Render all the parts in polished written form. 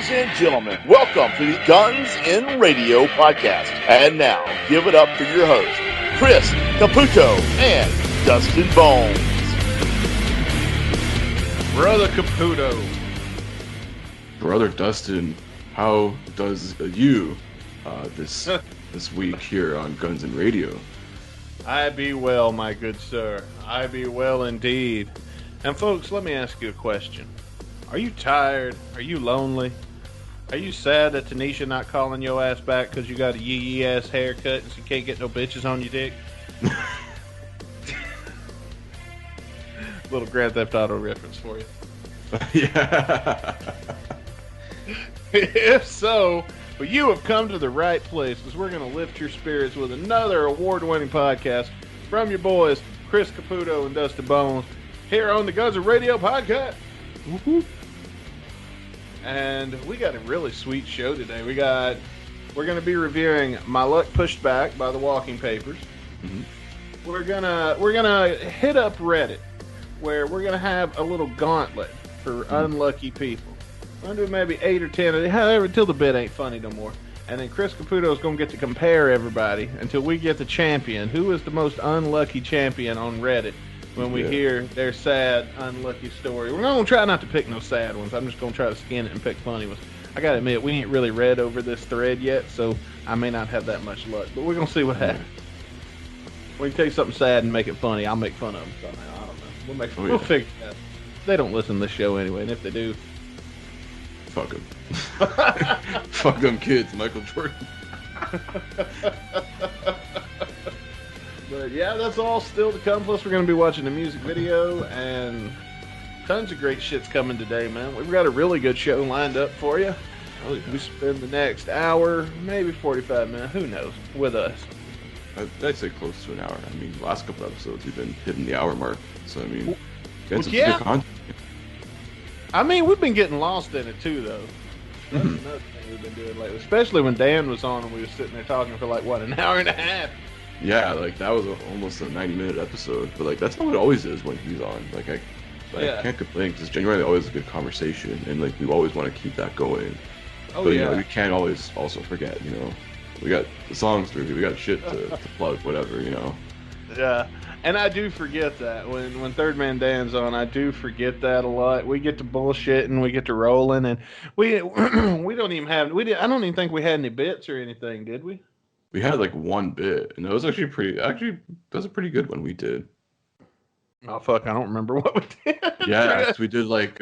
and gentlemen, welcome to the Guns in Radio podcast. And now, give it up for your hosts, Chris Caputo and Dustin Bonez. Brother Caputo. Brother Dustin, how does you this week here on Guns and Radio? I be well, my good sir. I be well indeed. And folks, let me ask you a question. Are you tired? Are you lonely? Are you sad that Tanisha not calling your ass back because you got a yee ass haircut and you can't get no bitches on your dick? Little Grand Theft Auto reference for you. Yeah. If so, well, you have come to the right place, because we're going to lift your spirits with another award-winning podcast from your boys, Chris Caputo and Dustin Bonez, here on the Guns and Radio podcast. Woo-hoo. And we got a really sweet show today. We're going to be reviewing My Luck Pushed Back by the Walking Papers. Mm-hmm. We're gonna hit up Reddit, where we're gonna have a little gauntlet for unlucky people. I'm gonna do maybe 8 or 10, however, until the bit ain't funny no more. And then Chris Caputo is gonna get to compare everybody until we get the champion. Who is the most unlucky champion on Reddit? When we hear their sad, unlucky story. We're gonna try not to pick no sad ones. I'm just gonna try to skin it and pick funny ones. I gotta admit, we ain't really read over this thread yet, so I may not have that much luck. But we're gonna see what happens. We can take something sad and make it funny. I'll make fun of them somehow. I don't know. We'll figure it out. They don't listen to this show anyway, and if they do, Fuck them. Fuck them kids, Michael Jordan. But yeah, that's all still to come. Plus, we're going to be watching a music video, and tons of great shit's coming today, man. We've got a really good show lined up for you. We spend the next hour, maybe 45 minutes, who knows, with us. I'd say close to an hour. I mean, the last couple episodes we've been hitting the hour mark. So, I mean, getting some good content. I mean, we've been getting lost in it too, though. That's another thing we've been doing lately. Especially when Dan was on and we were sitting there talking for like, what, an hour and a half? Yeah, like that was almost a 90-minute episode. But like that's how it always is when he's on. Like I can't complain because it's genuinely always a good conversation, and like we always want to keep that going. Oh, but yeah. you know, we can't always also forget. You know, we got the songs to review, we got shit to plug, whatever. You know. Yeah. And I do forget that when Third Man Dan's on, I do forget that a lot. We get to bullshit and we get to rolling, and we don't even have I don't even think we had any bits or anything, did we? We had like one bit, and it was actually that was a pretty good one we did. Oh fuck, I don't remember what we did. Yeah, we did like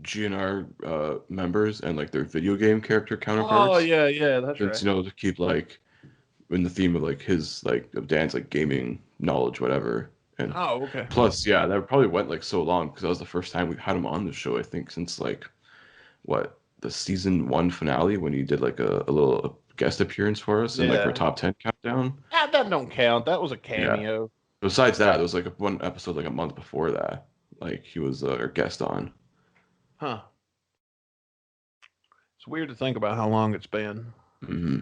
GNR members and like their video game character counterparts. Oh yeah, that's right. You know, to keep like in the theme of like his like of Dan's like gaming knowledge, whatever. And okay. Plus, yeah, that probably went like so long because that was the first time we had him on the show. I think since like the season 1 finale when he did like a little guest appearance for us in like our top 10 countdown. That don't count. That was a cameo. Yeah. Besides that, there was like one episode like a month before that. Like he was our guest on. Huh. It's weird to think about how long it's been. Mm-hmm.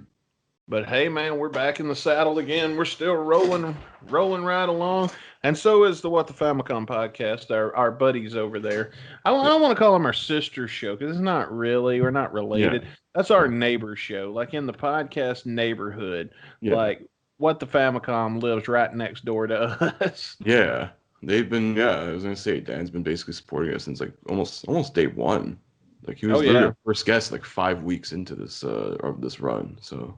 But hey, man, we're back in the saddle again. We're still rolling right along. And so is the What the Famicom podcast, our buddies over there. I don't want to call them our sister show because it's not really. We're not related. Yeah. That's our neighbor show. Like in the podcast neighborhood, like What the Famicom lives right next door to us. Yeah. They've been, I was going to say, Dan's been basically supporting us since like almost day one. Like he was literally our first guest like 5 weeks into this run. So.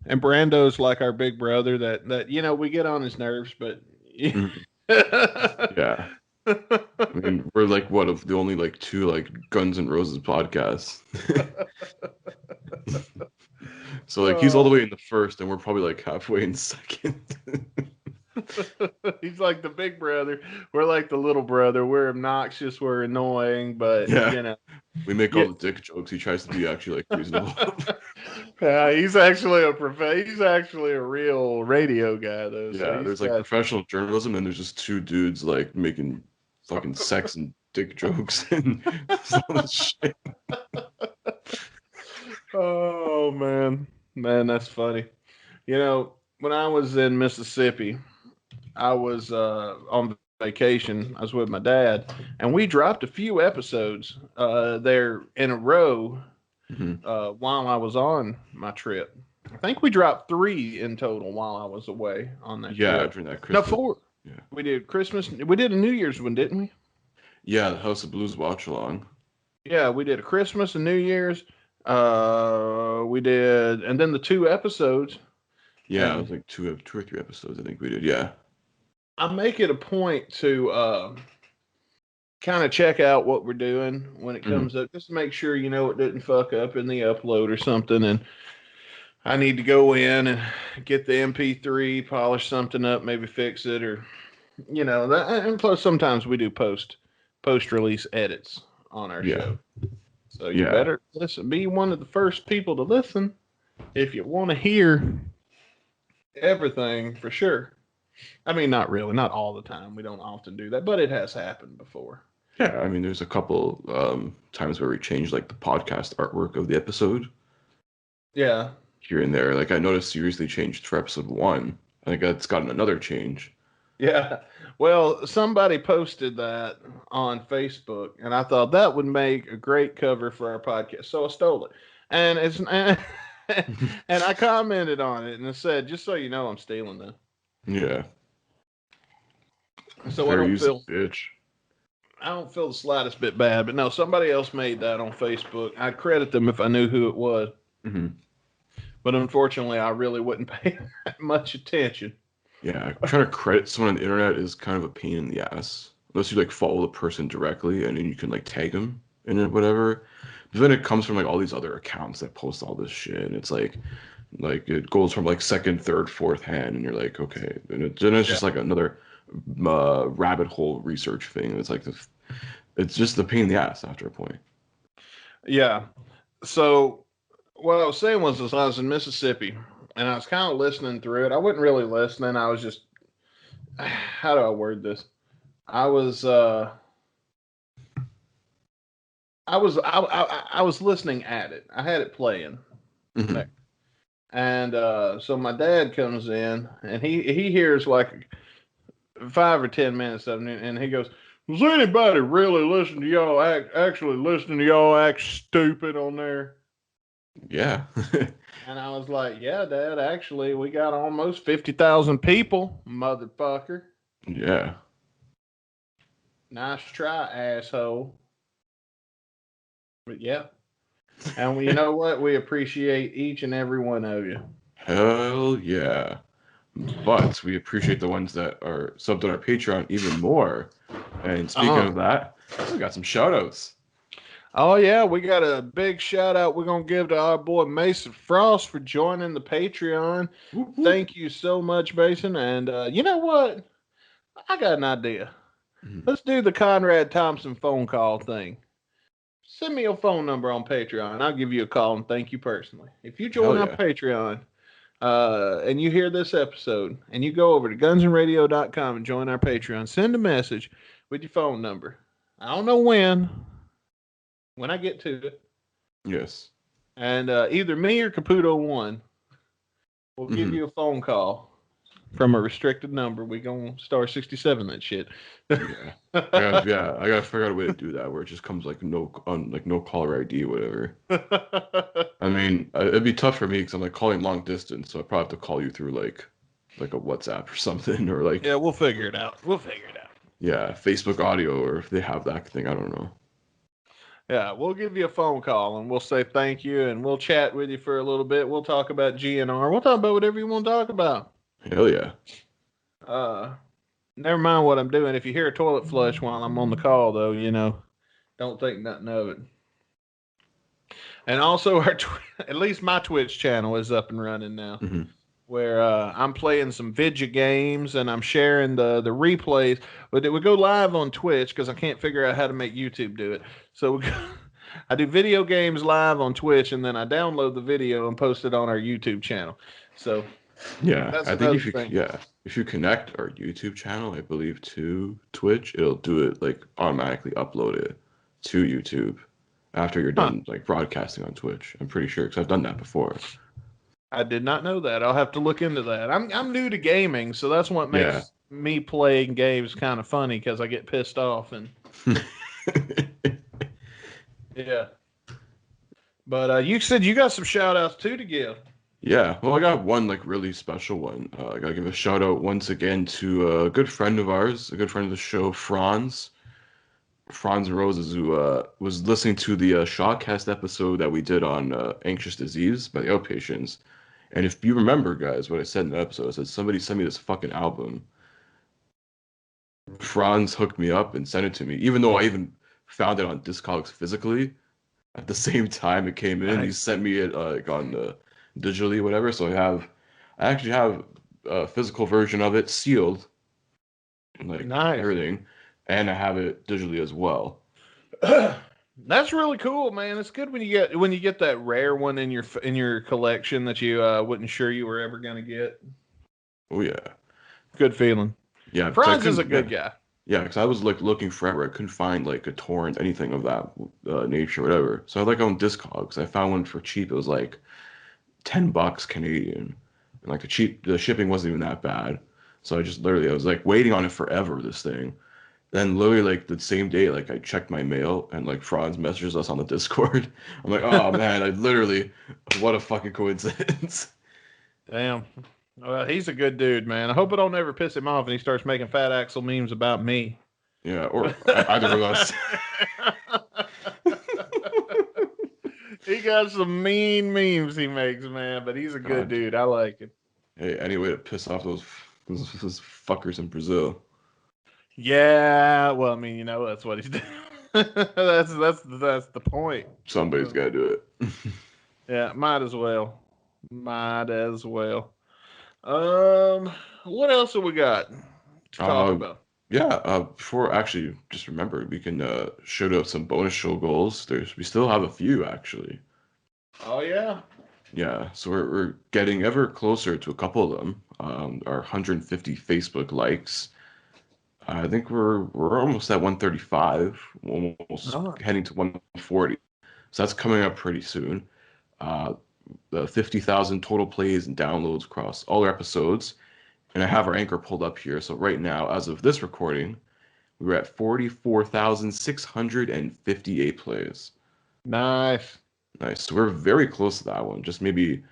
And Brando's like our big brother that you know, we get on his nerves, but yeah. I mean, we're like one of the only like 2 like Guns N' Roses podcasts. So like he's all the way in the first and we're probably like halfway in second. He's like the big brother. We're like the little brother. We're obnoxious. We're annoying, but you know, we make all the dick jokes. He tries to be actually like reasonable. He's actually a real radio guy though. Yeah, so there's like professional journalism, and there's just 2 dudes like making fucking sex and dick jokes and all this shit. Oh man, that's funny. You know, when I was in Mississippi, I was on vacation. I was with my dad, and we dropped a few episodes there in a row while I was on my trip. I think we dropped 3 in total while I was away on that trip. During that Christmas. No, 4. Yeah. We did Christmas. We did a New Year's one, didn't we? Yeah, the House of Blues watch along. Yeah, we did a Christmas and New Year's. We did, and then the 2 episodes. Yeah, it was like 2 or 3 episodes, I think we did. Yeah. I make it a point to kind of check out what we're doing when it comes up, just to make sure, it didn't fuck up in the upload or something. And I need to go in and get the MP3, polish something up, maybe fix it, or that. And plus, sometimes we do post-release edits on our show. So you better listen. Be one of the first people to listen if you want to hear everything for sure. I mean, not really, not all the time. We don't often do that, but it has happened before. Yeah, I mean, there's a couple times where we changed like the podcast artwork of the episode. Yeah. Here and there. Like I noticed you recently changed for episode 1. I think that's gotten another change. Yeah. Well, somebody posted that on Facebook, and I thought that would make a great cover for our podcast. So I stole it. And and I commented on it and I said, just so you know, I'm stealing that. Yeah. So I don't feel the slightest bit bad, but no, somebody else made that on Facebook. I'd credit them if I knew who it was. Mm-hmm. But unfortunately, I really wouldn't pay that much attention. Yeah, trying to credit someone on the internet is kind of a pain in the ass. Unless you like follow the person directly and then you can like tag them in it, whatever. But then it comes from like all these other accounts that post all this shit. And it's like it goes from like second, third, fourth hand, and you're like, okay. And it's just like another rabbit hole research thing. It's like it's just a pain in the ass after a point. Yeah. So what I was saying was I was in Mississippi and I was kind of listening through it. I wasn't really listening. I was just, how do I word this? I was listening at it. I had it playing. Mm-hmm. And so my dad comes in and he hears like 5 or 10 minutes of it, and he goes, "Does anybody really listen to y'all act stupid on there?" Yeah. And I was like, "Yeah, Dad, actually, we got almost 50,000 people, motherfucker." Yeah. Nice try, asshole. But yeah. And you know what? We appreciate each and every one of you. Hell yeah. But we appreciate the ones that are subbed on our Patreon even more. And speaking of that, we got some shout outs. Oh, yeah. We got a big shout out we're going to give to our boy Mason Frost for joining the Patreon. Woo-hoo. Thank you so much, Mason. And you know what? I got an idea. Mm-hmm. Let's do the Conrad Thompson phone call thing. Send me your phone number on Patreon. I'll give you a call and thank you personally. If you join our Patreon and you hear this episode and you go over to gunsandradio.com and join our Patreon, send a message with your phone number. I don't know when I get to it. Yes. And either me or Caputo 1 will give you a phone call from a restricted number. We gonna star 67 that shit. Yeah. I gotta figure out a way to do that where it just comes like no caller ID or whatever. I mean, it'd be tough for me because I'm like calling long distance, so I probably have to call you through like a WhatsApp or something, or like. Yeah, we'll figure it out. Yeah, Facebook audio, or if they have that thing, I don't know. Yeah, we'll give you a phone call and we'll say thank you and we'll chat with you for a little bit. We'll talk about GNR. We'll talk about whatever you want to talk about. Hell yeah. Never mind what I'm doing. If you hear a toilet flush while I'm on the call, though, don't think nothing of it. And also, at least my Twitch channel is up and running now, where I'm playing some video games and I'm sharing the replays. But it would go live on Twitch because I can't figure out how to make YouTube do it. So I do video games live on Twitch and then I download the video and post it on our YouTube channel. So. Yeah, I think if you connect our YouTube channel, I believe, to Twitch, it'll do it like automatically upload it to YouTube after you're done like broadcasting on Twitch. I'm pretty sure because I've done that before. I did not know that. I'll have to look into that. I'm new to gaming, so that's what makes me playing games kind of funny because I get pissed off and yeah. But you said you got some shout outs too to give. Yeah, well, I got one like really special one. I gotta give a shout out once again to a good friend of ours, a good friend of the show, Franz Roses, who was listening to the Shawcast episode that we did on anxious disease by the outpatients. And if you remember, guys, what I said in the episode, I said somebody sent me this fucking album. Franz hooked me up and sent it to me, even though I even found it on Discogs physically. At the same time it came in, he sent me it like on the digitally, whatever. So I actually have a physical version of it sealed, like everything, and I have it digitally as well. That's really cool, man. It's good when you get that rare one in your collection that you wasn't sure you were ever gonna get. Oh yeah, good feeling. Yeah, Franz is a good guy. Yeah, because I was like looking forever. I couldn't find like a torrent, anything of that nature, whatever. So I like on Discogs. I found one for cheap. It was like $10 Canadian, and like the shipping wasn't even that bad. So I was like waiting on it forever. This thing. Then literally like the same day, like I checked my mail and like Franz messages us on the Discord. I'm like, oh man, what a fucking coincidence. Damn. Well, he's a good dude, man. I hope it don't ever piss him off and he starts making Fat Axel memes about me. Yeah, or either of us. He got some mean memes he makes, man, but he's a good dude. I like him. Hey, any way to piss off those fuckers in Brazil. Yeah, well, I mean, that's what he's doing. that's the point. Somebody's got to do it. Yeah, might as well. What else have we got to talk about? Yeah, before actually, just remember we can shout out some bonus show goals. We still have a few actually. Oh yeah. Yeah, so we're getting ever closer to a couple of them. Our 150 Facebook likes. I think we're almost at 135, almost heading to 140. So that's coming up pretty soon. The 50,000 total plays and downloads across all our episodes. And I have our anchor pulled up here. So right now, as of this recording, we're at 44,658 plays. Nice. So we're very close to that one. Just maybe,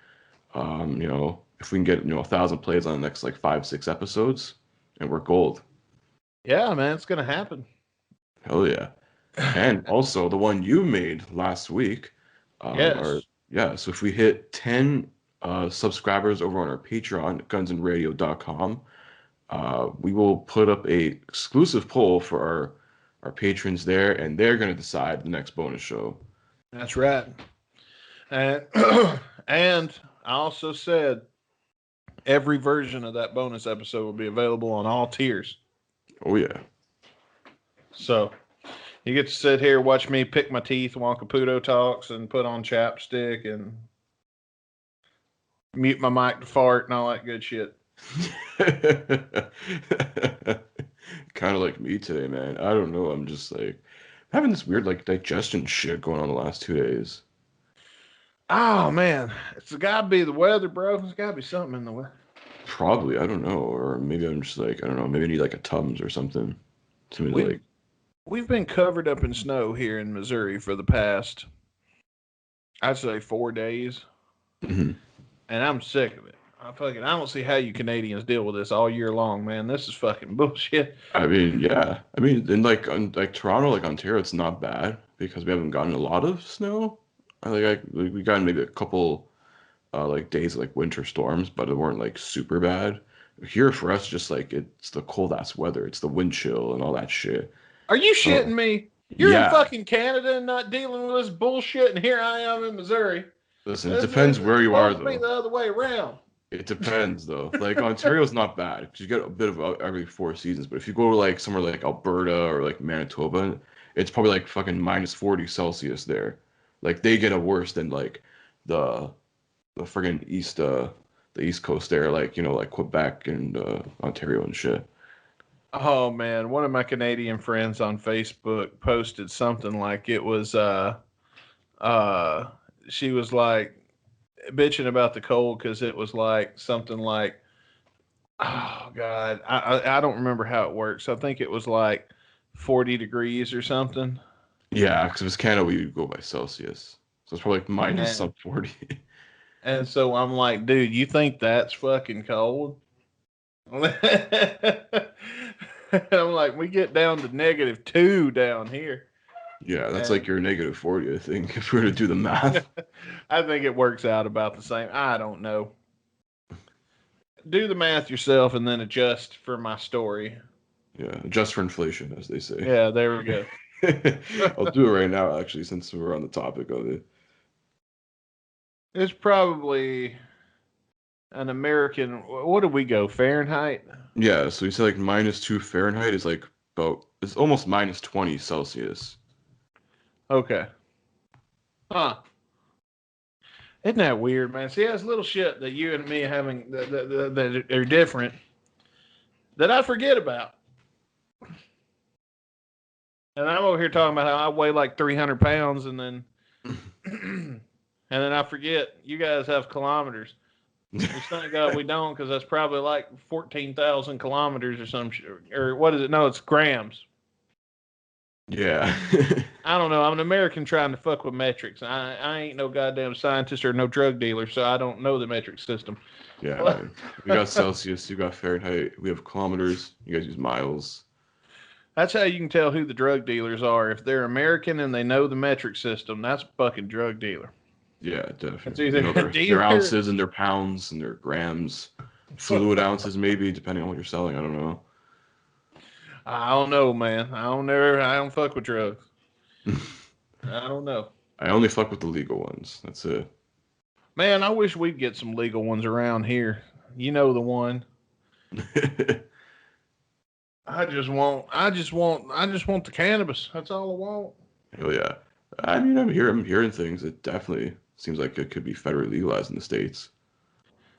if we can get 1,000 plays on the next like 5-6 episodes, and we're gold. Yeah, man, it's gonna happen. Hell yeah! And also the one you made last week. Yes. So if we hit 10 subscribers over on our Patreon, gunsandradio.com, we will put up a exclusive poll for our patrons there, and they're going to decide the next bonus show. That's right. And and I also said every version of that bonus episode will be available on all tiers. Oh yeah. So you get to sit here, watch me pick my teeth while Caputo talks, and put on chapstick and mute my mic to fart and all that good shit. Kind of like me today, man. I don't know. I'm just like having this weird like digestion shit going on the last 2 days. Oh man, it's gotta be the weather, bro. There's gotta be something in the weather. Probably, I don't know, or maybe I'm just like I don't know. Maybe I need like a Tums or something. We've been covered up in snow here in Missouri for the past, I'd say 4 days, and I'm sick of it. I don't see how you Canadians deal with this all year long, man. This is fucking bullshit. I mean, yeah. I mean, in like Toronto, like Ontario, it's not bad because we haven't gotten a lot of snow. We got maybe a couple like days of, like winter storms, but it weren't like super bad. Here for us, just like it's the cold ass weather, it's the wind chill and all that shit. Are you shitting me? You're in fucking Canada and not dealing with this bullshit, and here I am in Missouri. Listen, it depends where you are, though. It's the other way around. It depends, though. Like Ontario's not bad because you get a bit of every 4 seasons. But if you go to like somewhere like Alberta or like Manitoba, it's probably like fucking -40 Celsius there. Like they get it worse than like the friggin' the East Coast there, like like Quebec and Ontario and shit. Oh man, one of my Canadian friends on Facebook posted something like it was she was like bitching about the cold because it was like something like, oh god, I don't remember how it works. I think it was like 40 degrees or something. Yeah, because if it's Canada, we go by Celsius. So it's probably like minus some 40. And so I'm like, dude, you think that's fucking cold? I'm like, we get down to -2 down here. Yeah, that's like your -40, I think, if we were to do the math. I think it works out about the same. I don't know. Do the math yourself and then adjust for my story. Yeah, adjust for inflation, as they say. Yeah, there we go. I'll do it right now, actually, since we're on the topic of it. It's probably an American. What do we go? Fahrenheit? Yeah, so you say like -2 Fahrenheit is like it's almost -20 Celsius. Okay. Huh. Isn't that weird, man? See, that's little shit that you and me having that are different that I forget about. And I'm over here talking about how I weigh like 300 pounds and then I forget you guys have kilometers. Which thank God we don't, because that's probably like 14,000 kilometers or some shit. Or what is it? No, it's grams. Yeah. I don't know. I'm an American trying to fuck with metrics. I ain't no goddamn scientist or no drug dealer, so I don't know the metric system. Yeah. Man. We got Celsius, you got Fahrenheit, we have kilometers, you guys use miles. That's how you can tell who the drug dealers are. If they're American and they know the metric system, that's a fucking drug dealer. Yeah, definitely. It's either their ounces and their pounds and their grams, fluid ounces maybe, depending on what you're selling. I don't know. I don't know, man. I don't fuck with drugs. I don't know. I only fuck with the legal ones. That's it. Man, I wish we'd get some legal ones around here. You know the one. I just want the cannabis. That's all I want. Hell yeah. I mean, I'm hearing things. It definitely seems like it could be federally legalized in the States.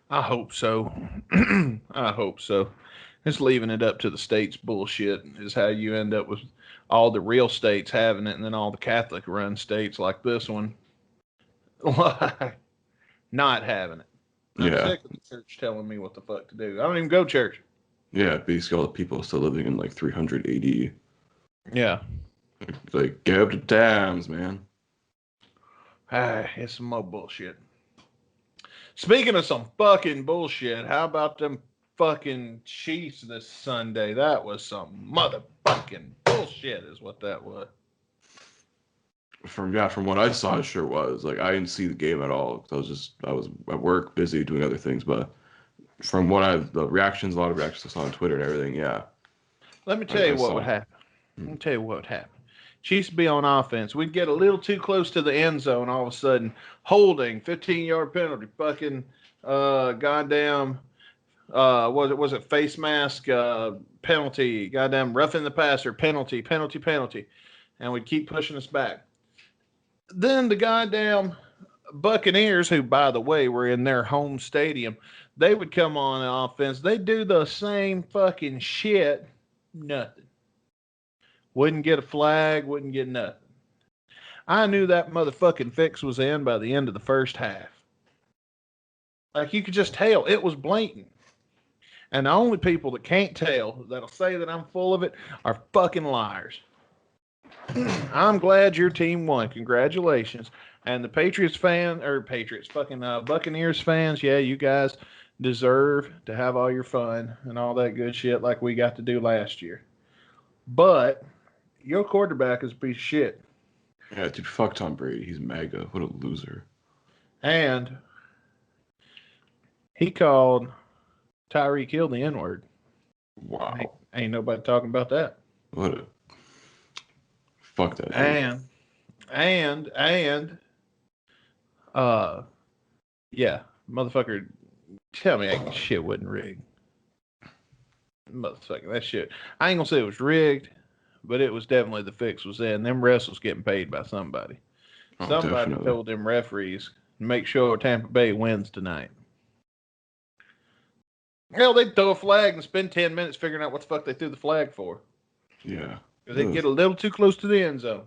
I hope so. I hope so. Just leaving it up to the states bullshit is how you end up with all the real states having it and then all the Catholic run states like this one not having it. I'm sick of the church telling me what the fuck to do. I don't even go to church. Yeah, basically all the people are still living in like 300 AD. Yeah. Like, get up to times, man. It's some more bullshit. Speaking of some fucking bullshit, how about them fucking Chiefs this Sunday? That was some motherfucking bullshit is what that was. From what I saw, it sure was. Like, I didn't see the game at all. I was at work, busy doing other things. But from a lot of reactions I saw on Twitter and everything, yeah. Let me tell you what would happen. Let me tell you what would happen. Chiefs would be on offense. We'd get a little too close to the end zone all of a sudden. Holding, 15-yard penalty, fucking goddamn, was it face mask penalty, goddamn roughing the passer, penalty. And we'd keep pushing us back. Then the goddamn Buccaneers, who, by the way, were in their home stadium, they would come on offense. They'd do the same fucking shit. Nothing. Wouldn't get a flag, wouldn't get nothing. I knew that motherfucking fix was in by the end of the first half. Like, you could just tell. It was blatant. And the only people that can't tell, that'll say that I'm full of it, are fucking liars. I'm glad your team won. Congratulations. And the Buccaneers fans, yeah, you guys deserve to have all your fun and all that good shit like we got to do last year. But your quarterback is a piece of shit. Yeah, dude, fuck Tom Brady. He's MAGA. What a loser. And he called Tyreek Hill the N-word. Wow. Ain't nobody talking about that. What a... Fuck that. Yeah, motherfucker, tell me that shit wasn't rigged. Motherfucker, that shit. I ain't gonna say it was rigged, but it was definitely the fix was in. Them refs was getting paid by somebody. Somebody definitely told them referees, make sure Tampa Bay wins tonight. Hell, they'd throw a flag and spend 10 minutes figuring out what the fuck they threw the flag for. Yeah. Because they get a little too close to the end zone.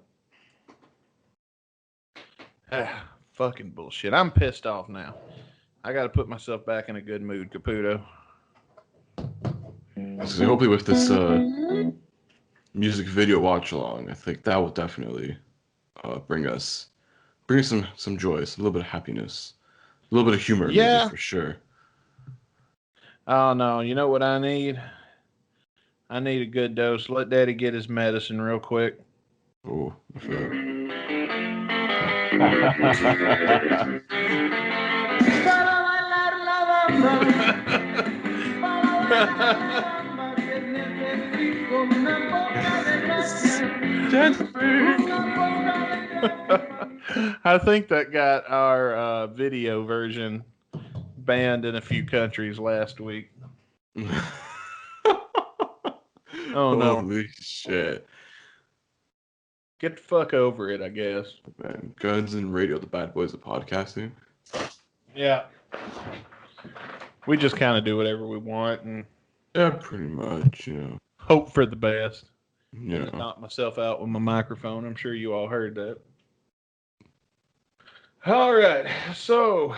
Fucking bullshit. I'm pissed off now. I got to put myself back in a good mood, Caputo. So hopefully with this music video watch along, I think that will definitely bring us Bring some joy, a little bit of happiness, a little bit of humor, maybe for sure. Oh no, you know what I need? I need a good dose. Let Daddy get his medicine real quick. Oh, I feel I think that got our video version banned in a few countries last week. Oh no. Holy shit. Get the fuck over it, I guess. Man, Guns and Radio, the bad boys of podcasting. Yeah. We just kind of do whatever we want and yeah, pretty much, hope for the best. Yeah. Just knock myself out with my microphone. I'm sure you all heard that. All right. So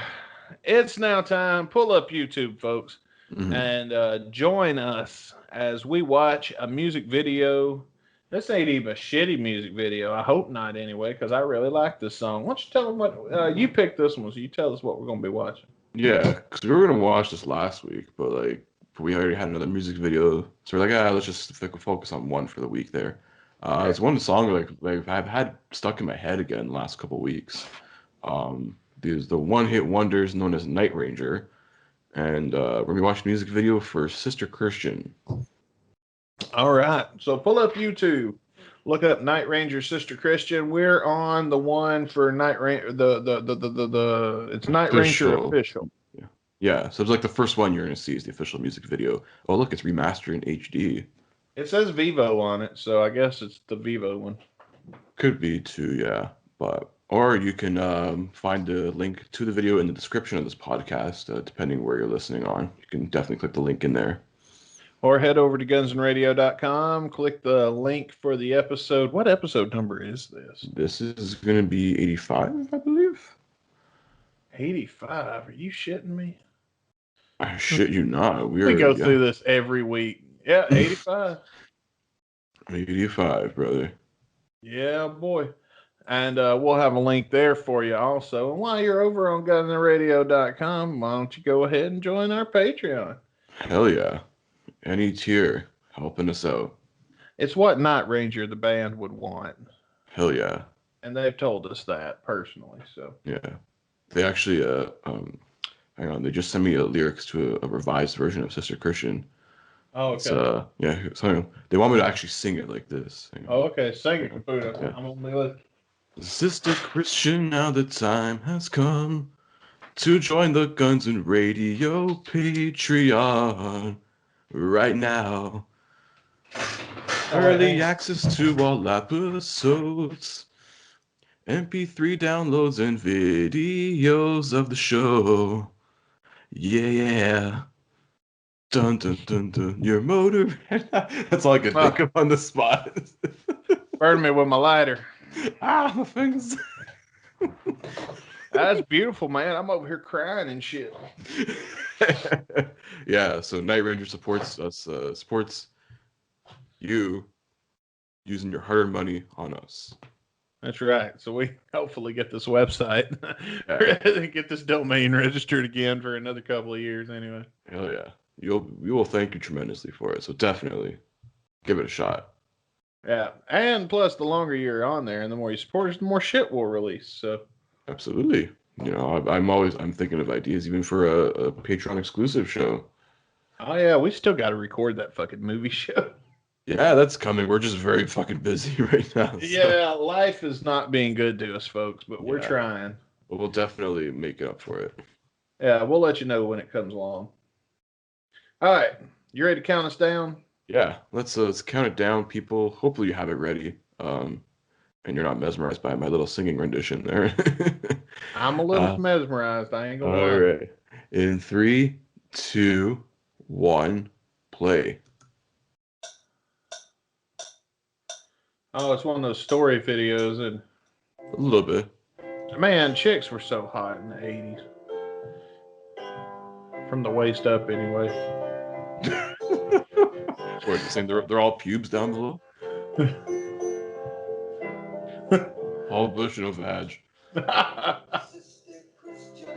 it's now time. Pull up YouTube, folks, and join us as we watch a music video. This ain't even a shitty music video. I hope not anyway, because I really like this song. Why don't you tell them what you picked this one, so you tell us what we're going to be watching. Yeah, because we were going to watch this last week, but we already had another music video. So we're like, let's just focus on one for the week there. It's one song I've had stuck in my head again the last couple of weeks. There's the one-hit wonders known as Night Ranger. And we're going to be watching a music video for Sister Christian. All right. So pull up YouTube. Look up Night Ranger Sister Christian. We're on the one for Night Ranger. It's Night Ranger official. Yeah. So it's like the first one you're going to see is the official music video. Oh, look, it's remastered in HD. It says Vivo on it, so I guess it's the Vivo one. Could be too, yeah. Or you can find the link to the video in the description of this podcast, depending where you're listening on. You can definitely click the link in there. Or head over to gunsandradio.com, click the link for the episode. What episode number is this? This is going to be 85, I believe. 85? Are you shitting me? I shit you not. We go through this every week. Yeah, 85. 85, brother. Yeah, boy. And we'll have a link there for you also. And while you're over on gunsandраdio.com, why don't you go ahead and join our Patreon? Hell yeah. Any tier helping us out. It's what Night Ranger, the band, would want. Hell yeah. And they've told us that personally. So yeah. They actually, hang on, they just sent me lyrics to a revised version of Sister Christian. Oh, okay. Yeah, so they want me to actually sing it like this. Oh, okay. Sing it, Caputo. Yeah. I'm on the list. Sister Christian, now the time has come to join the Guns and Radio Patreon right now. Early access to all episodes, MP3 downloads and videos of the show. Yeah. Dun dun dun dun. Your motor. That's all I could think of on the spot. Burn me with my lighter. My fingers. That's beautiful, man. I'm over here crying and shit. Yeah, so Night Ranger supports us, supports you using your hard-earned money on us. That's right. So we hopefully get this website, get this domain registered again for another couple of years anyway. Hell yeah. We will thank you tremendously for it. So definitely give it a shot. Yeah. And plus the longer you're on there and the more you support us, the more shit we'll release. So absolutely. I'm thinking of ideas even for a Patreon exclusive show. Oh yeah, we still got to record that fucking movie show. Yeah, that's coming. We're just very fucking busy right now. So. Yeah, life is not being good to us, folks, but we're trying. But we'll definitely make it up for it. Yeah, we'll let you know when it comes along. All right, you ready to count us down? Yeah, let's count it down, people. Hopefully you have it ready, and you're not mesmerized by my little singing rendition there. I'm a little mesmerized. I ain't gonna lie. All right, in 3, 2, 1, play. Oh, it's one of those story videos, and a little bit. Man, chicks were so hot in the 80s. From the waist up, anyway. What, you're saying they're all pubes down below? All bush, no vag.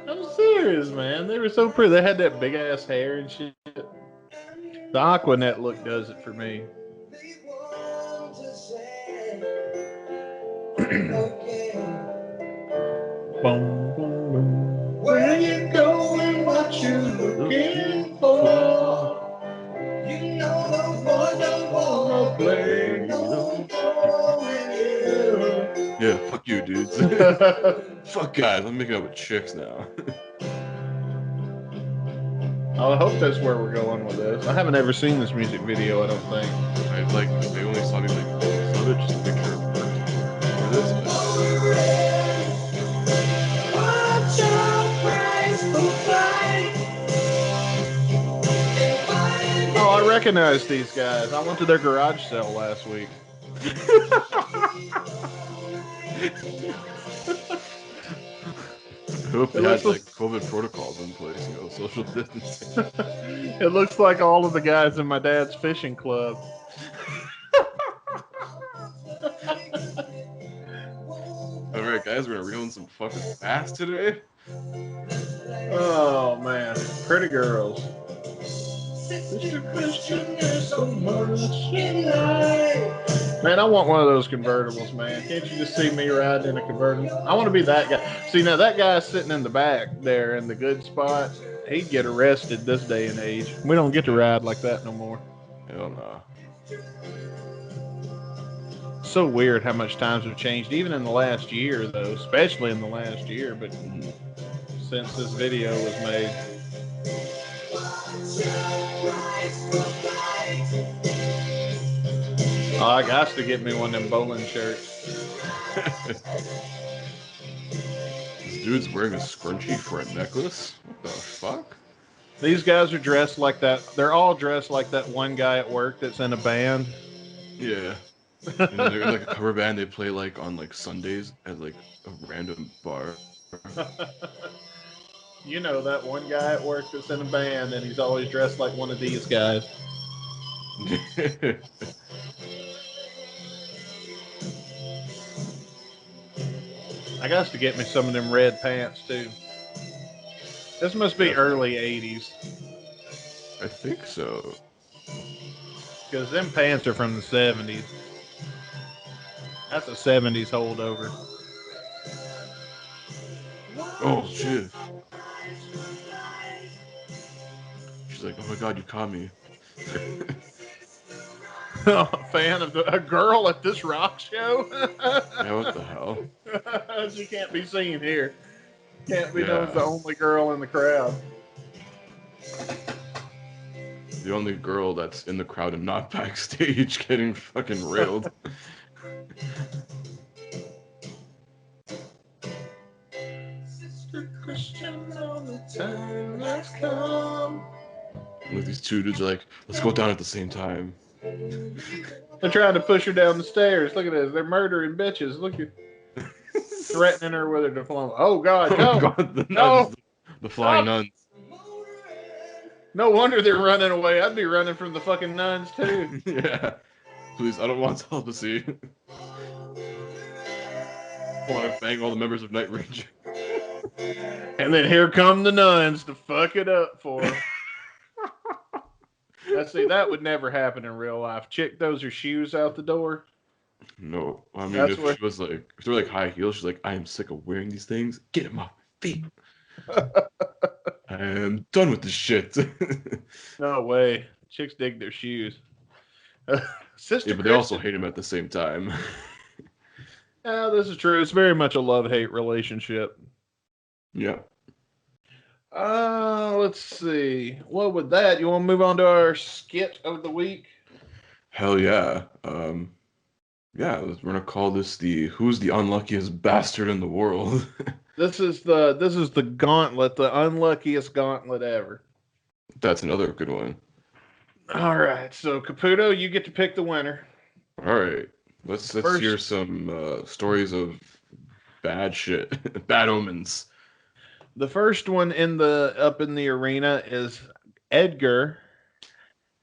I'm serious, man. They were so pretty. They had that big ass hair and shit. The Aquanet look does it for me. Boom, boom, boom. Where you going? What you looking for? You know the boy don't wanna play no more with you. Yeah, fuck you, dudes. Fuck guys, I'm making up with chicks now. I hope that's where we're going with this. I haven't ever seen this music video, I don't think. They only saw me like just a picture of her for this. Oh, I recognize these guys. I went to their garage sale last week. I hope they had like COVID protocols in place, social distancing. It looks like all of the guys in my dad's fishing club. Alright guys, we're gonna reel in some fucking bass today. Oh man, pretty girls. Mr. Christian, there's so much in life. Man, I want one of those convertibles, man. Can't you just see me riding in a convertible? I want to be that guy. See, now that guy sitting in the back there in the good spot, he'd get arrested this day and age. We don't get to ride like that no more. Hell no. So weird how much times have changed, even in the last year, though, especially in the last year, but since this video was made. Oh, I got to get me one of them bowling shirts. This dude's wearing a scrunchie for a necklace? What the fuck? These guys are dressed like that. They're all dressed like that one guy at work that's in a band. Yeah. And they're like a cover band they play like on like Sundays at like a random bar. You know that one guy at work that's in a band and he's always dressed like one of these guys. I got to get me some of them red pants too. This must be early 80s. I think so. Because them pants are from the 70s. That's a 70s holdover. Oh, shit. She's like, oh my god, you caught me. A fan of a girl at this rock show? Yeah, what the hell? She can't be seen here. Can't be known as the only girl in the crowd. The only girl that's in the crowd and not backstage getting fucking railed. Sister Christian, all the time has come. Look, these two dudes are like, let's go down at the same time. They're trying to push her down the stairs. Look at this. They're murdering bitches. Look at threatening her with a diploma. Oh God, no! Oh God, the nuns, no! The flying nuns. No wonder they're running away. I'd be running from the fucking nuns too. Yeah. Please, I don't want celibacy. I want to bang all the members of Night Ranger. And then here come the nuns to fuck it up for them. See, that would never happen in real life. Chick throws her shoes out the door. No, I mean, if she was like, if they were like high heels, she's like, I am sick of wearing these things. Get them off my feet. I am done with this shit. No way. Chicks dig their shoes. Sister yeah, but they also hate him at the same time. Yeah, this is true. It's very much a love-hate relationship. Yeah. Let's see. Well, with that, you want to move on to our skit of the week? Hell yeah. Yeah, we're gonna call this the "Who's the unluckiest bastard in the world?" This is the gauntlet, the unluckiest gauntlet ever. That's another good one. All right, so Caputo, you get to pick the winner. All right, let's hear some stories of bad shit, bad omens. The first one up in the arena is Edgar,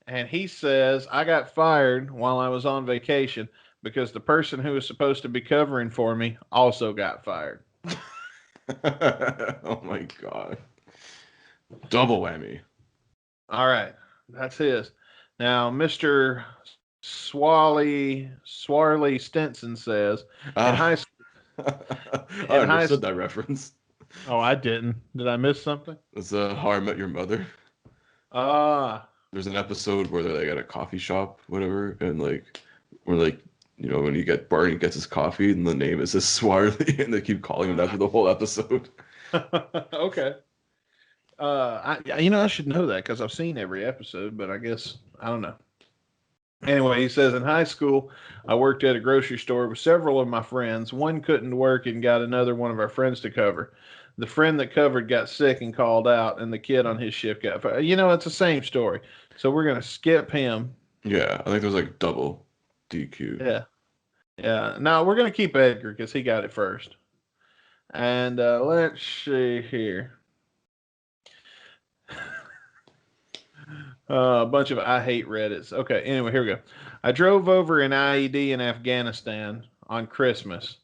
and he says, "I got fired while I was on vacation because the person who was supposed to be covering for me also got fired." Oh my god. Double whammy. All right, that's his. Now, Mr. Swarley Stinson says in Ah, high school. I In high understood school. that reference. Oh, I didn't. Did I miss something? It's How I Met Your Mother. Ah, There's an episode where they're like at a coffee shop, whatever, and like we're like, when you get Barney gets his coffee and the name is just Swarley, and they keep calling him that for the whole episode. okay. I should know that because I've seen every episode, but I guess I don't know. Anyway, he says in high school, I worked at a grocery store with several of my friends. One couldn't work and got another one of our friends to cover. The friend that covered got sick and called out, and the kid on his shift got fired. It's the same story. So we're going to skip him. Yeah, I think there's like double DQ. Yeah. Yeah. Now we're going to keep Edgar because he got it first. And let's see here. A bunch of I hate Reddits. Okay, anyway, here we go. I drove over an IED in Afghanistan on Christmas.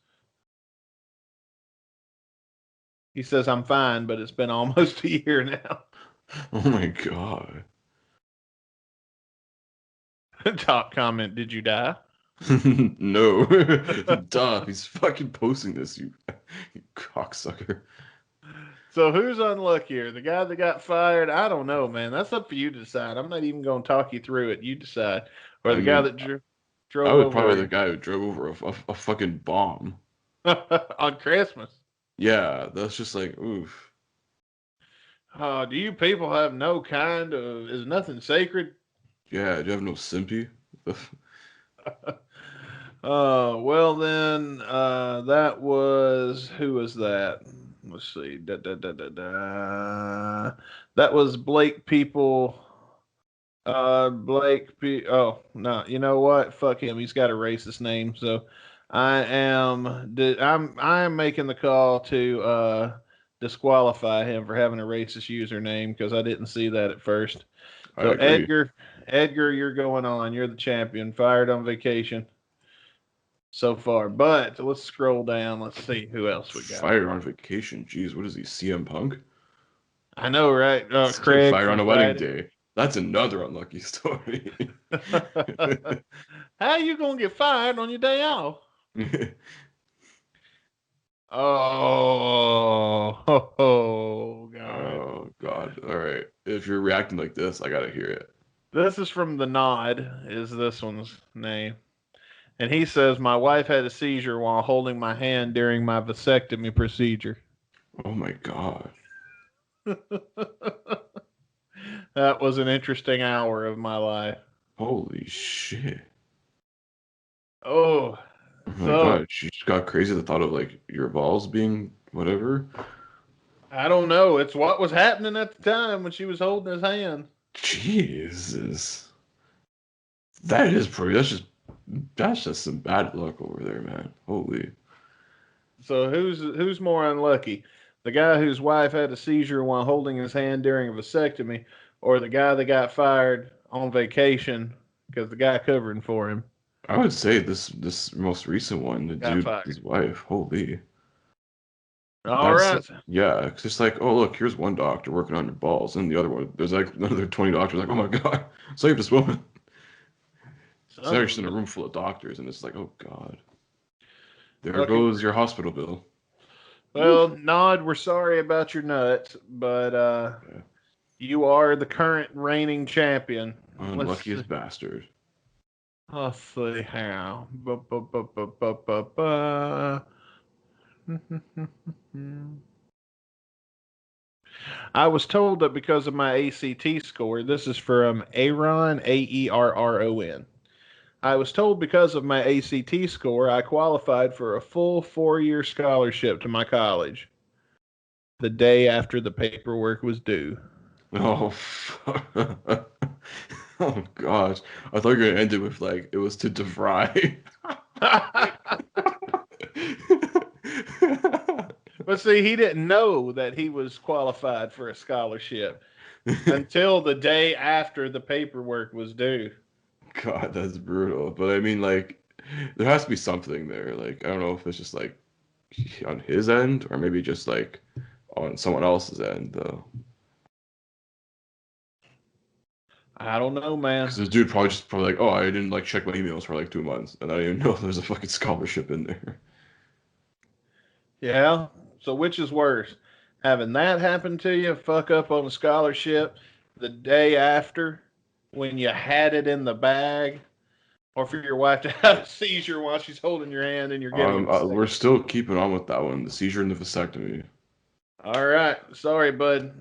He says I'm fine, but it's been almost a year now. Oh my god. Top comment, did you die? No. Duff, he's fucking posting this, you cocksucker. So who's unluckier? The guy that got fired? I don't know, man. That's up for you to decide. I'm not even going to talk you through it. You decide. Or the guy that drove I would over probably the guy who drove over a fucking bomb. on Christmas. Yeah, that's just like, oof. Do you people have no kind of, is nothing sacred? Yeah, do you have no simpy? Well then, that was, who was that? Let's see. That was Blake People. Oh no, you know what? Fuck him. He's got a racist name. So I'm making the call to disqualify him for having a racist username because I didn't see that at first. So Edgar, you're going on. You're the champion. Fired on vacation so far. But let's scroll down. Let's see who else we got. Fired on vacation. Jeez, what is he? CM Punk? I know, right? Craig fired on a wedding day. That's another unlucky story. How you gonna get fired on your day off? Oh, God. Oh, God. All right. If you're reacting like this, I gotta hear it. This is from the Nod, is this one's name. And he says, my wife had a seizure while holding my hand during my vasectomy procedure. Oh, my God. That was an interesting hour of my life. Holy shit. Oh. Oh my God. She just got crazy at the thought of like your balls being whatever. I don't know. It's what was happening at the time when she was holding his hand. Jesus. That's just some bad luck over there, man. Holy. So who's more unlucky? The guy whose wife had a seizure while holding his hand during a vasectomy, or the guy that got fired on vacation because the guy covering for him? I would say this most recent one, the dude, his wife. Holy. All right. Yeah, it's just like, oh look, here's one doctor working on your balls, and the other one, there's like another 20 doctors. Like, oh my God, save this woman. So they're just in a room full of doctors, and it's like, oh God, there goes your hospital bill. Well, Nod, we're sorry about your nuts, but you are the current reigning champion. Unluckiest bastard. Let's see how. I was told that because of my ACT score, this is from Aaron, Aerron. I was told because of my ACT score, I qualified for a full 4-year scholarship to my college. The day after the paperwork was due. Oh, oh gosh! I thought you were gonna end it with like it was to DeVry. But see, he didn't know that he was qualified for a scholarship until the day after the paperwork was due. God, that's brutal. But I mean, like, there has to be something there. Like, I don't know if it's just like on his end, or maybe just like on someone else's end, though. I don't know, man. Because this dude probably like, oh, I didn't like check my emails for like 2 months, and I didn't even know there's a fucking scholarship in there. Yeah. So which is worse? Having that happen to you, fuck up on a scholarship the day after when you had it in the bag, or for your wife to have a seizure while she's holding your hand and you're getting We're still keeping on with that one, the seizure and the vasectomy. All right. Sorry, bud.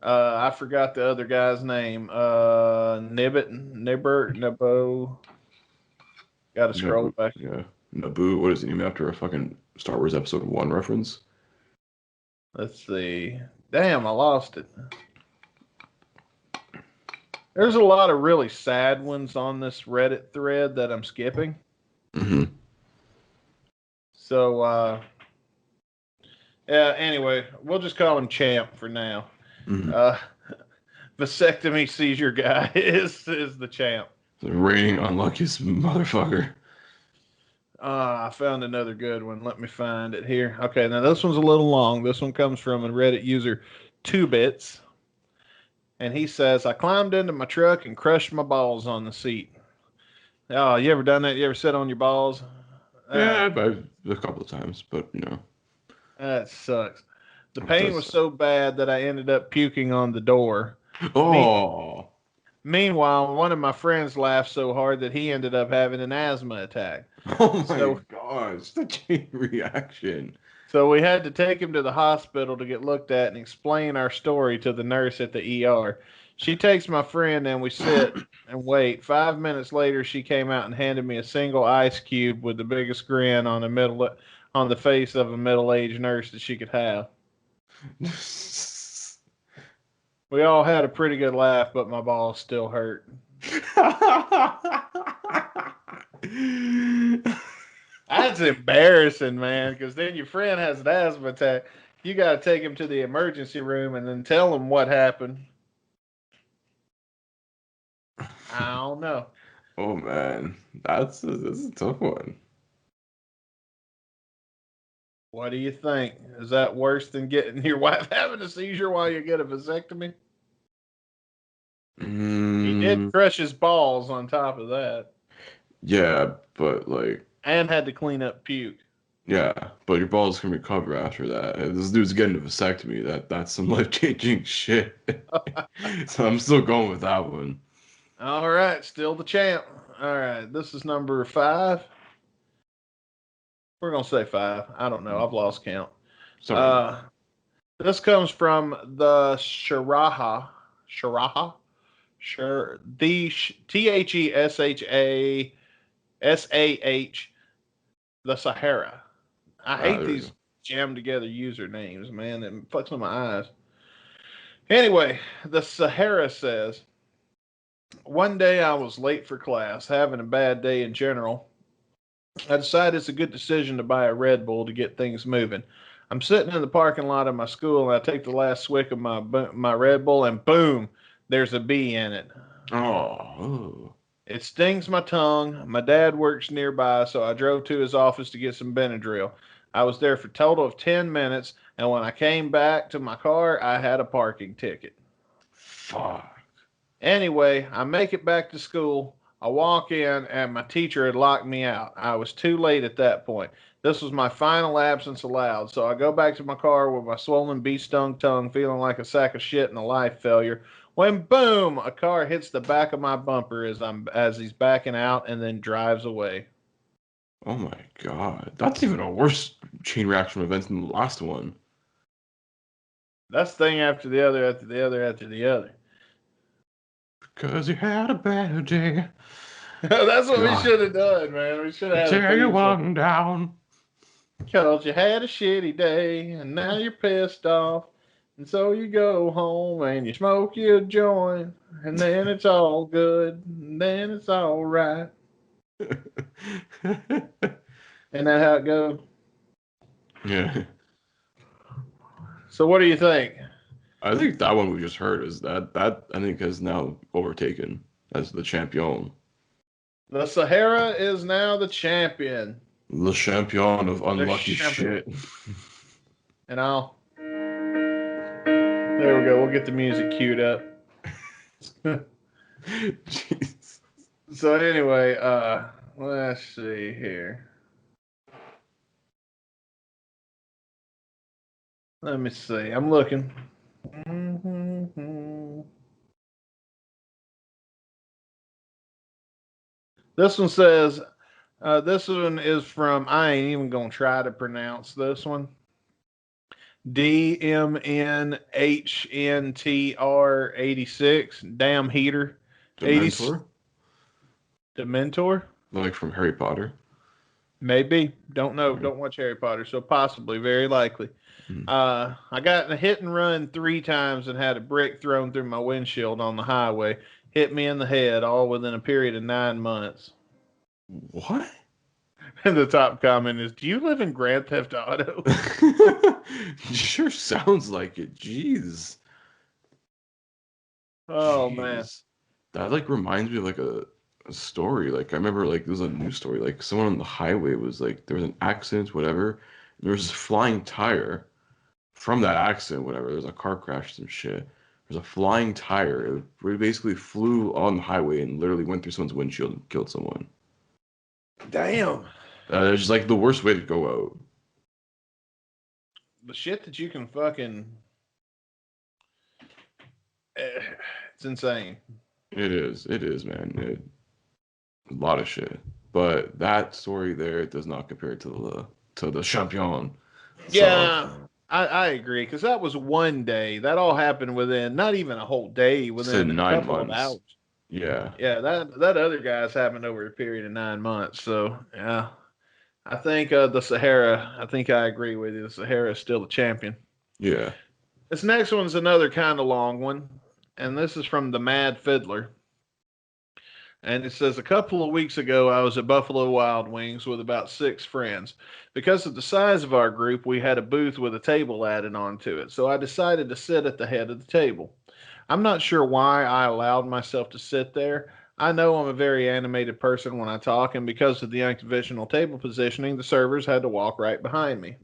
I forgot the other guy's name. Nabo. Got to scroll back. Yeah. Naboo, what is he named after a fucking Star Wars Episode 1 reference? Let's see. Damn, I lost it. There's a lot of really sad ones on this Reddit thread that I'm skipping. Mm-hmm. So, yeah, anyway, we'll just call him Champ for now. Mm-hmm. Vasectomy seizure guy is the Champ. The reigning unluckiest motherfucker. I found another good one. Let me find it here. Okay, now this one's a little long. This one comes from a Reddit user, 2bits. And he says, I climbed into my truck and crushed my balls on the seat. Oh, you ever done that? You ever sit on your balls? Yeah, a couple of times, but you know. That sucks. The pain was so bad that I ended up puking on the door. Oh. Meanwhile, one of my friends laughed so hard that he ended up having an asthma attack. Oh my gosh, the chain reaction. So we had to take him to the hospital to get looked at and explain our story to the nurse at the ER. She takes my friend and we sit and wait. 5 minutes later, she came out and handed me a single ice cube with the biggest grin on the face of a middle-aged nurse that she could have. We all had a pretty good laugh, but my balls still hurt. That's embarrassing, man, because then your friend has an asthma attack. You got to take him to the emergency room and then tell him what happened. I don't know. Oh, man. That's a tough one. What do you think? Is that worse than getting your wife having a seizure while you get a vasectomy? He did crush his balls on top of that. Yeah, but like... And had to clean up puke. Yeah, but your balls can recover after that. If this dude's getting a vasectomy, that's some life-changing shit. So I'm still going with that one. All right, still the champ. All right, this is number 5. We're going to say 5. I don't know. I've lost count. Sorry. This comes from the Sharaha. Sure. The THESHASAH. The Sahara. I hate these jammed together usernames, man. It fucks with my eyes. Anyway, the Sahara says, one day I was late for class, having a bad day in general. I decided it's a good decision to buy a Red Bull to get things moving. I'm sitting in the parking lot of my school, and I take the last swig of my Red Bull, and boom, there's a bee in it. Oh. It stings my tongue. My dad works nearby, so I drove to his office to get some Benadryl. I was there for a total of 10 minutes, and when I came back to my car, I had a parking ticket. Fuck. Anyway, I make it back to school. I walk in, and my teacher had locked me out. I was too late at that point. This was my final absence allowed, so I go back to my car with my swollen bee-stung tongue, feeling like a sack of shit and a life failure, when boom, a car hits the back of my bumper as he's backing out and then drives away. Oh my god. That's even a worse chain reaction event than the last one. That's thing after the other, after the other, after the other. Because you had a bad day. That's what we should have done, man. We should have had tear you one down. Because you had a shitty day, and now you're pissed off. And so you go home, and you smoke your joint, and then it's all good, and then it's all right. Isn't that how it goes? Yeah. So what do you think? I think that one we just heard is that I think has now overtaken as the champion. The Sahara is now the champion. Le champion of unlucky shit. And there we go. We'll get the music queued up. Jeez. So anyway, let's see here. Let me see. I'm looking. This one says, this one is from, I ain't even going to try to pronounce this one. DMNHNTR 86. Damn heater. Dementor? Dementor? Like from Harry Potter? Maybe. Don't know. Don't watch Harry Potter. So possibly. Very likely. I got in a hit and run 3 times and had a brick thrown through my windshield on the highway. Hit me in the head, all within a period of 9 months. What? And the top comment is, do you live in Grand Theft Auto? Sure sounds like it. Jeez. Oh, Jeez. man. That like reminds me of like a story. Like I remember like there was a news story. Like someone on the highway was like, there was an accident, whatever. And there was this flying tire from that accident, whatever. There was a car crash, some shit. There's a flying tire. It basically flew on the highway and literally went through someone's windshield and killed someone. Damn. It's just like the worst way to go out. The shit that you can fucking... It's insane. It is, man. A lot of shit. But that story there does not compare to the champion. Yeah, so, I agree, because that was one day. That all happened within not even a whole day, within a 9 couple months. of hours. Yeah. Yeah, that other guy's happened over a period of 9 months. So, yeah. I think the Sahara, I think I agree with you. The Sahara is still the champion. Yeah. This next one's another kind of long one. And this is from the Mad Fiddler. And it says, a couple of weeks ago, I was at Buffalo Wild Wings with about 6 friends. Because of the size of our group, we had a booth with a table added onto it. So I decided to sit at the head of the table. I'm not sure why I allowed myself to sit there. I know I'm a very animated person when I talk, and because of the unconventional table positioning, the servers had to walk right behind me.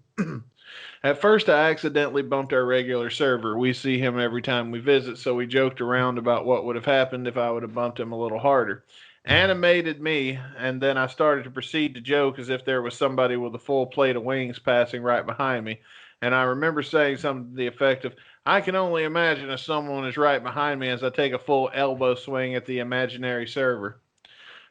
At first, I accidentally bumped our regular server. We see him every time we visit, so we joked around about what would have happened if I would have bumped him a little harder. Animated me, and then I started to proceed to joke as if there was somebody with a full plate of wings passing right behind me. And I remember saying something to the effect of, I can only imagine if someone is right behind me as I take a full elbow swing at the imaginary server.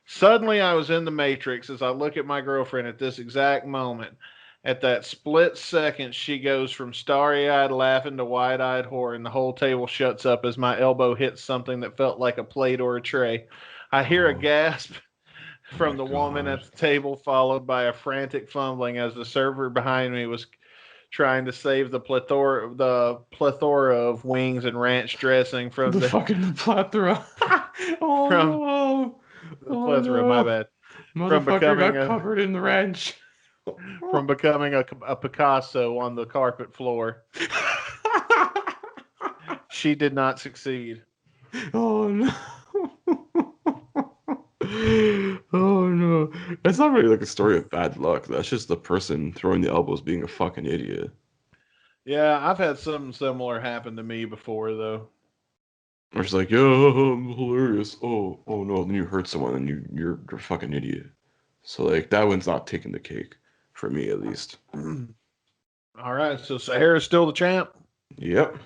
Suddenly, I was in the Matrix as I look at my girlfriend at this exact moment. At that split second, she goes from starry-eyed laughing to wide-eyed horror, and the whole table shuts up as my elbow hits something that felt like a plate or a tray. I hear a gasp from the woman at the table, followed by a frantic fumbling as the server behind me was trying to save the plethora of wings and ranch dressing from the fucking plethora. plethora, no. my bad. Motherfucker got covered in the ranch. From becoming a Picasso on the carpet floor. She did not succeed. Oh no. Oh no. That's not really like a story of bad luck. That's just the person throwing the elbows being a fucking idiot. Yeah, I've had something similar happen to me before, though. Or it's like, yo, I'm hilarious. Oh no. Then you hurt someone and you're a fucking idiot. So like that one's not taking the cake. For me, at least. All right, so Sahara's still the champ? Yep.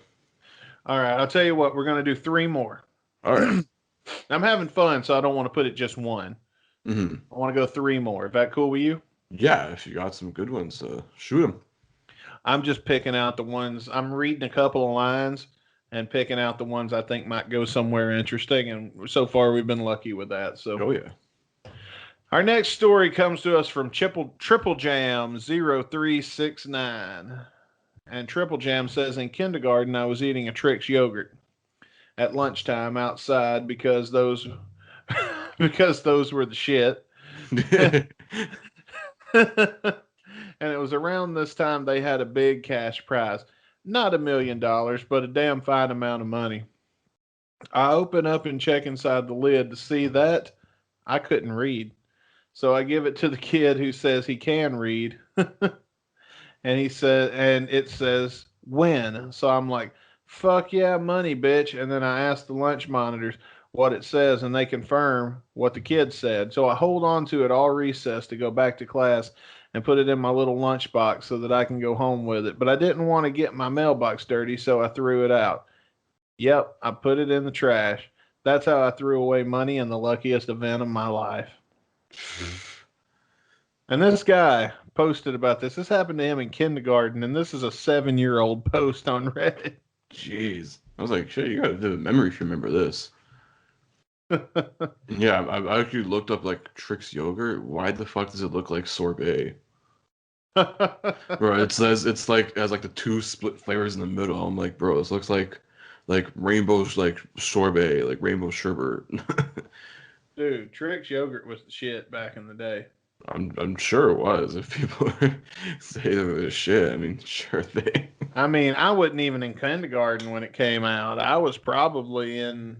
All right, I'll tell you what, we're going to do 3 more. All right. I'm having fun, so I don't want to put it just one. Mm-hmm. I want to go 3 more. Is that cool with you? Yeah, if you got some good ones, shoot them. I'm just picking out the ones. I'm reading a couple of lines and picking out the ones I think might go somewhere interesting, and so far we've been lucky with that. So. Oh, yeah. Our next story comes to us from Triple Jam 0369. And Triple Jam says, in kindergarten, I was eating a Trix yogurt at lunchtime outside because those were the shit. And it was around this time they had a big cash prize. Not $1 million, but a damn fine amount of money. I open up and check inside the lid to see that I couldn't read. So I give it to the kid who says he can read. And it says when. So I'm like, fuck yeah, money, bitch. And then I ask the lunch monitors what it says, and they confirm what the kid said. So I hold on to it all recess to go back to class and put it in my little lunchbox so that I can go home with it. But I didn't want to get my mailbox dirty, so I threw it out. Yep, I put it in the trash. That's how I threw away money in the luckiest event of my life. And this guy posted about this. This happened to him in kindergarten, and this is a 7-year-old post on Reddit. Jeez. I was like, shit, you got a vivid memory if you remember this. Yeah, I actually looked up like Trix yogurt. Why the fuck does it look like sorbet? Bro, it says it has like the two split flavors in the middle. I'm like, bro, this looks like rainbow's like sorbet, like rainbow sherbet. Dude, Trix yogurt was the shit back in the day. I'm sure it was. If people say it was shit, I mean, sure thing. I mean, I wasn't even in kindergarten when it came out. I was probably in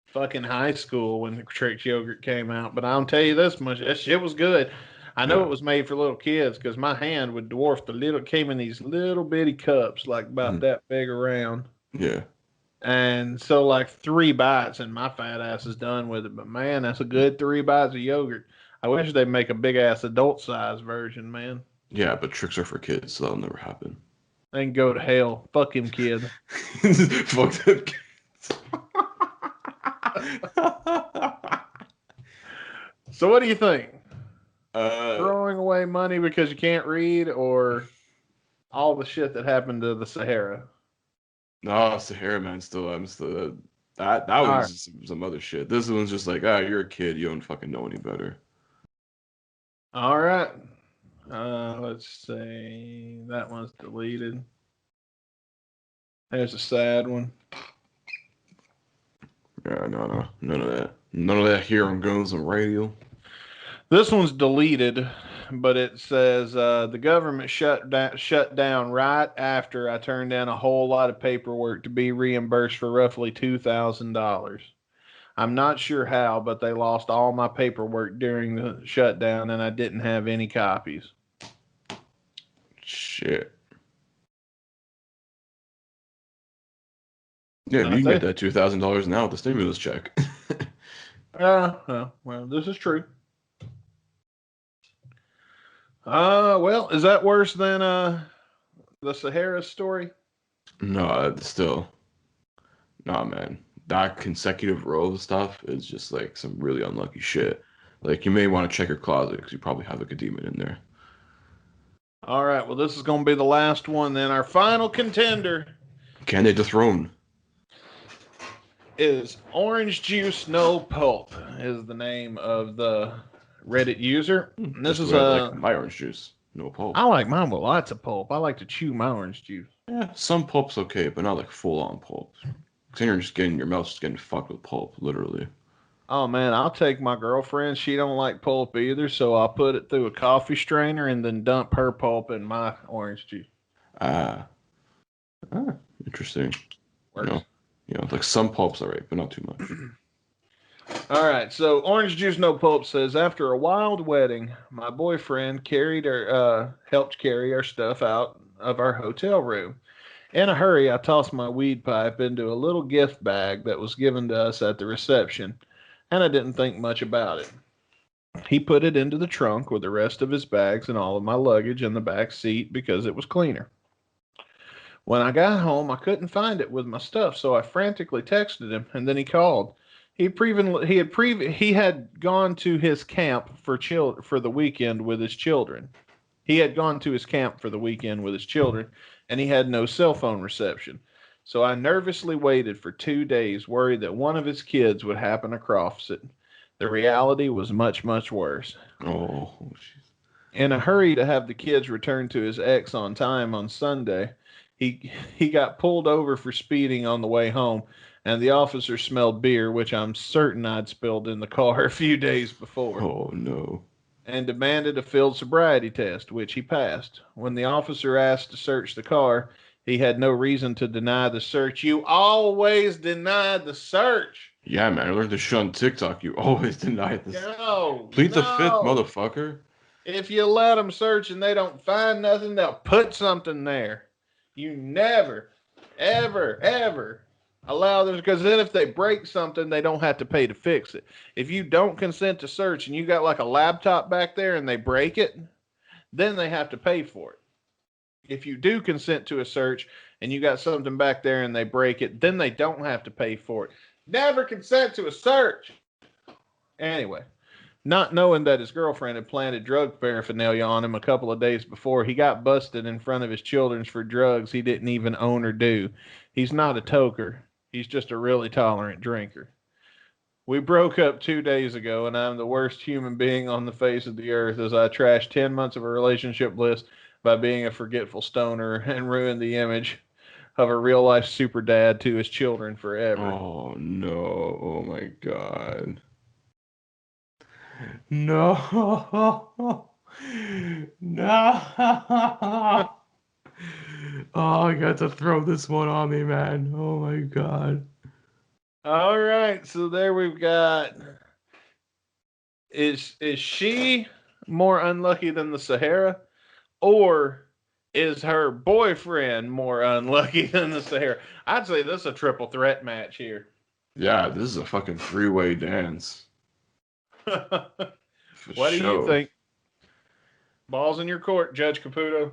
fucking high school when the Trix yogurt came out. But I'll tell you this much, that shit was good. I know it was made for little kids because my hand would dwarf it came in these little bitty cups, like about that big around. Yeah. And so like 3 bites and my fat ass is done with it. But man, that's a good 3 bites of yogurt. I wish they'd make a big ass adult size version, man. Yeah, but Trix are for kids, so that'll never happen. They can go to hell. Fuck him, kid. Fuck them kids. So what do you think? Throwing away money because you can't read, or all the shit that happened to the Sahara? No, Sahara, man, I'm still that was some other shit. This one's just like, you're a kid, you don't fucking know any better. All right. Let's see. That one's deleted. There's a sad one. Yeah, no, none of that. None of that here on Guns and Radio. This one's deleted, but it says the government shut down right after I turned in a whole lot of paperwork to be reimbursed for roughly $2,000. I'm not sure how, but they lost all my paperwork during the shutdown, and I didn't have any copies. Shit. Yeah, you can get that $2,000 now with the stimulus check. Well, this is true. Well, is that worse than the Sahara story? No, still. Nah, man. That consecutive row of stuff is just like some really unlucky shit. Like, you may want to check your closet because you probably have like a demon in there. All right, well, this is going to be the last one then. Our final contender. Can they dethrone? Is Orange Juice No Pulp is the name of the Reddit user. And this is like my orange juice. No pulp. I like mine with lots of pulp. I like to chew my orange juice. Yeah, some pulp's okay, but not like full-on pulp. Because you're just your mouth's just getting fucked with pulp, literally. Oh, man, I'll take my girlfriend. She don't like pulp either, so I'll put it through a coffee strainer and then dump her pulp in my orange juice. Interesting. Works. Like some pulp's all right, but not too much. All right, so Orange Juice No Pulp says, after a wild wedding, my boyfriend helped carry our stuff out of our hotel room. In a hurry, I tossed my weed pipe into a little gift bag that was given to us at the reception, and I didn't think much about it. He put it into the trunk with the rest of his bags and all of my luggage in the back seat because it was cleaner. When I got home, I couldn't find it with my stuff, so I frantically texted him, and then he called. He had gone to his camp for the weekend with his children. He had gone to his camp for the weekend with his children, and he had no cell phone reception. So I nervously waited for 2 days, worried that one of his kids would happen across it. The reality was much, much worse. Oh, jeez. In a hurry to have the kids return to his ex on time on Sunday, he got pulled over for speeding on the way home, and the officer smelled beer, which I'm certain I'd spilled in the car a few days before. Oh, no. And demanded a field sobriety test, which he passed. When the officer asked to search the car, he had no reason to deny the search. You always deny the search. Yeah, man, I learned this shit on TikTok. You always deny this. No, Plead the fifth, no. motherfucker. If you let them search and they don't find nothing, they'll put something there. You never, ever, ever allow them, because then if they break something, they don't have to pay to fix it. If you don't consent to search and you got like a laptop back there and they break it, then they have to pay for it. If you do consent to a search and you got something back there and they break it, then they don't have to pay for it. Never consent to a search. Anyway, not knowing that his girlfriend had planted drug paraphernalia on him a couple of days before, he got busted in front of his children for drugs he didn't even own or do. He's not a toker. He's just a really tolerant drinker. We broke up 2 days ago, and I'm the worst human being on the face of the earth as I trashed 10 months of a relationship bliss by being a forgetful stoner and ruined the image of a real-life super dad to his children forever. Oh, no. Oh, my God. No. No. Oh, I got to throw this one on me, man. Oh, my God. All right, so there we've got... Is she more unlucky than the Sahara? Or is her boyfriend more unlucky than the Sahara? I'd say this is a triple threat match here. Yeah, this is a fucking three-way dance. What do you think? Balls in your court, Judge Caputo.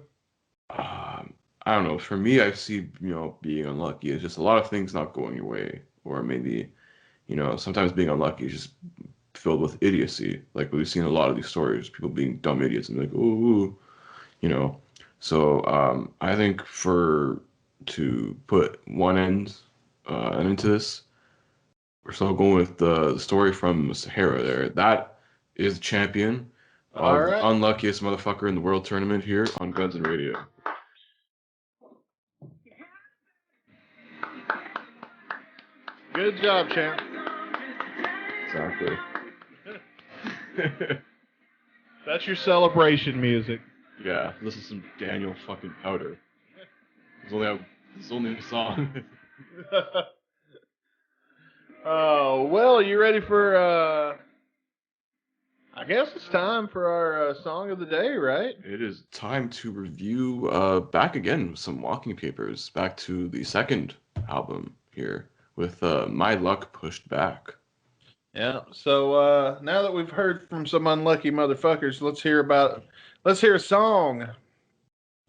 I don't know. For me, I see, being unlucky. It's just a lot of things not going your way. Or maybe, sometimes being unlucky is just filled with idiocy. Like we've seen a lot of these stories, people being dumb idiots and like, ooh, So I think to put one end into this, we're still going with the story from Sahara there. That is champion of right. unluckiest motherfucker in the world tournament here on Guns and Radio. Good job, champ. Exactly. That's your celebration music. Yeah, this is some Daniel fucking Powder. It's only a song. Oh, well, you ready for, I guess it's time for our song of the day, right? It is time to review back again some Walking Papers, back to the second album here with My Luck Pushed Back. Yeah, so now that we've heard from some unlucky motherfuckers, let's hear a song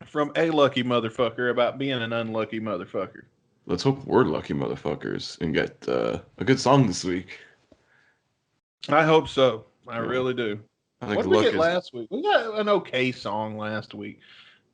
from a lucky motherfucker about being an unlucky motherfucker. Let's hope we're lucky motherfuckers and get a good song this week. I hope so. I really do. I think what did we get last week? We got an okay song last week.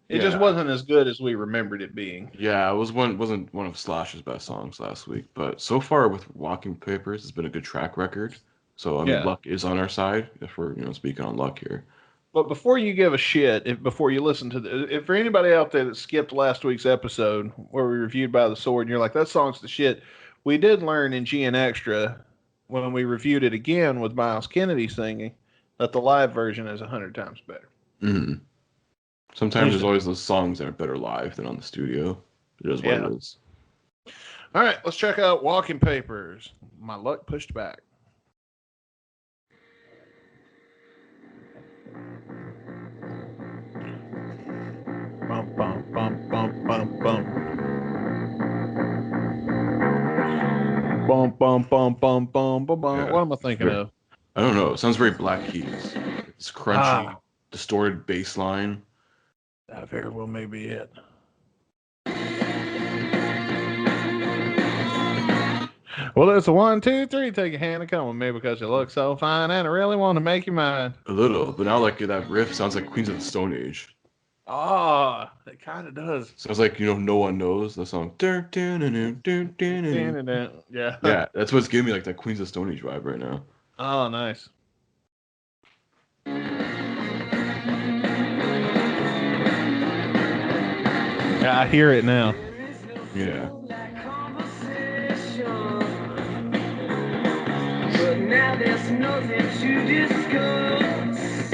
It just wasn't as good as we remembered it being. Yeah, it wasn't one of Slash's best songs last week, but so far with Walking Papers, it's been a good track record. So I mean, luck is on our side if we're speaking on luck here. But before you give a shit, before you listen to if for anybody out there that skipped last week's episode where we reviewed By the Sword, and you're like, that song's the shit, we did learn in GN Extra when we reviewed it again with Miles Kennedy singing that the live version is 100 times better. Mm-hmm. Sometimes there's always those songs that are better live than on the studio. It is what it is. All right, let's check out Walking Papers. My Luck Pushed Back. Bum, bum, bum, bum, bum, bum. Bum, bum, bum, bum, bum, bum, bum. Yeah. What am I thinking of? I don't know. It sounds very Black Keys. It's crunchy, distorted bass line. That very well may be it. Well, it's a 1, 2, 3. Take a hand and come with me because you look so fine and I really want to make you mine. A little, but now like that riff sounds like Queens of the Stone Age. Ah, it kind of does. Sounds like No One Knows the song. Yeah. Yeah, that's what's giving me like that Queens of the Stone Age vibe right now. Oh, nice. Yeah, I hear it now. Yeah. But now there's nothing to discuss.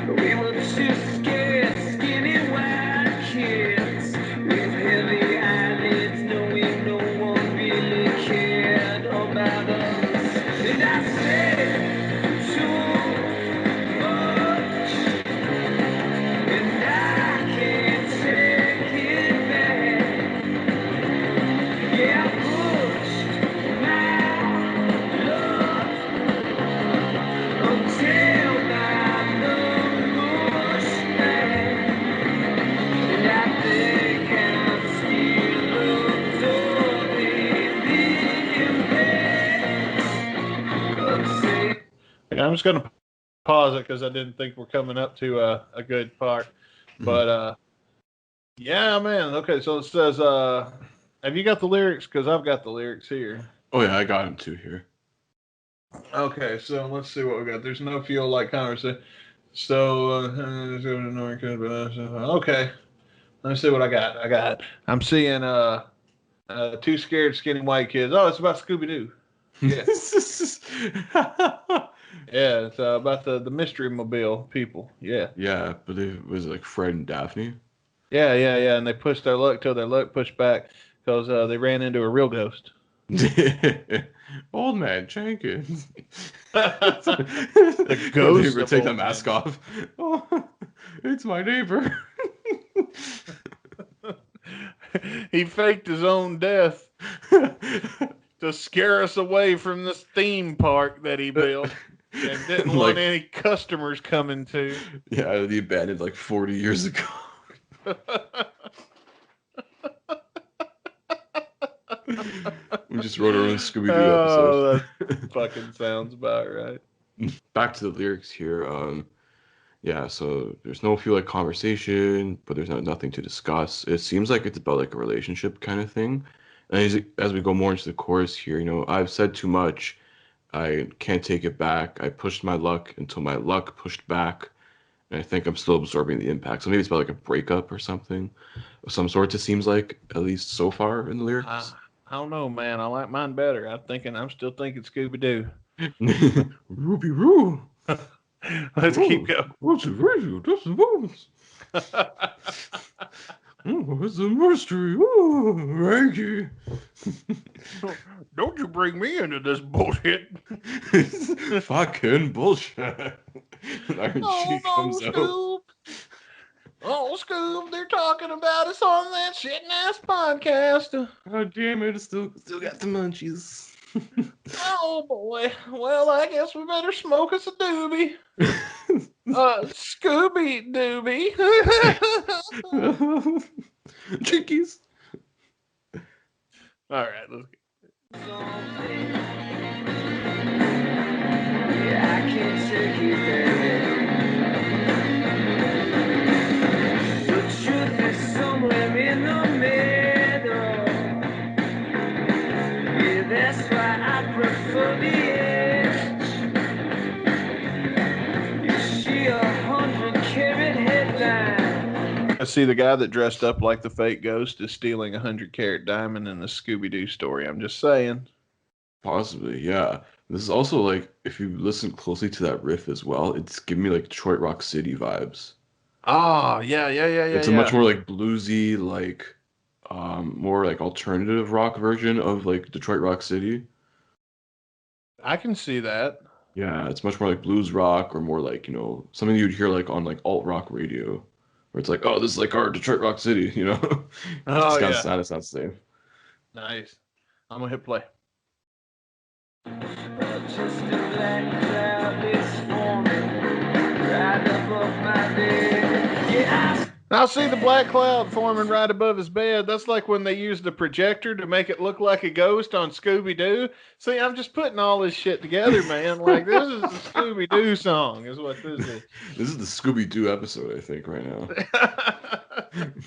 We were two scared, skinny white kids with heavy eyelids, knowing no one really cared. just going to pause it because I didn't think we're coming up to a good part. But, yeah, man. Okay, so it says, have you got the lyrics? Because I've got the lyrics here. Oh, yeah, I got them too here. Okay, so let's see what we got. There's no fuel like conversation. So, okay. Let me see what I got. I'm seeing two scared skinny white kids. Oh, it's about Scooby-Doo. Yeah. Yeah, it's about the Mystery Mobile people. Yeah. Yeah, but it was like Fred and Daphne. Yeah. And they pushed their luck till their luck pushed back because they ran into a real ghost. Old man Jenkins. The ghost. Neighbor, take the mask off. Oh, it's my neighbor. He faked his own death to scare us away from this theme park that he built and didn't want any customers coming to. Yeah, he abandoned like 40 years ago. We just wrote our own Scooby-Doo episode. That fucking sounds about right. Back to the lyrics here. Yeah, so there's no feel like conversation, but there's nothing to discuss. It seems like it's about like a relationship kind of thing. And as we go more into the chorus here, I've said too much. I can't take it back. I pushed my luck until my luck pushed back. And I think I'm still absorbing the impact. So maybe it's about like a breakup or something of some sort. It seems like, at least so far in the lyrics. I don't know, man. I like mine better. I'm still thinking Scooby-Doo. Ruby Roo. Let's keep going. What's the radio? That's the Bonez. Oh, it's a mystery. Oh, Ranky. Don't you bring me into this bullshit. Fucking bullshit. Iron Sheik comes out. Scoop. Oh, Scoop, they're talking about us on that shitting-ass podcast. Oh, damn it, still got the munchies. Oh, boy. Well, I guess we better smoke us a doobie. Scooby Doobie. Chickies. All right, let's go. Yeah, I can't take it there. The truth is somewhere in the middle. Yeah, that's why I prefer the edge. Is she 100-carat headline? I see the guy that dressed up like the fake ghost is stealing a 100-carat diamond in the Scooby-Doo story. I'm just saying. Possibly, yeah. This is also like, if you listen closely to that riff as well, it's giving me like Detroit Rock City vibes. Oh, yeah. It's a much more like bluesy, like more like alternative rock version of like Detroit Rock City. I can see that. Yeah, it's much more like blues rock or more like, something you'd hear like on like alt rock radio. Where it's like, oh, this is like our Detroit Rock City, Oh, it sounds the same. Nice. I'm going to hit play. Just a black cloud is forming right above my bed. Yeah, Now, see the black cloud forming right above his bed. That's like when they used the projector to make it look like a ghost on Scooby-Doo. See, I'm just putting all this shit together, man. Like, this is the Scooby-Doo song is what this is. This is the Scooby-Doo episode, I think, right now.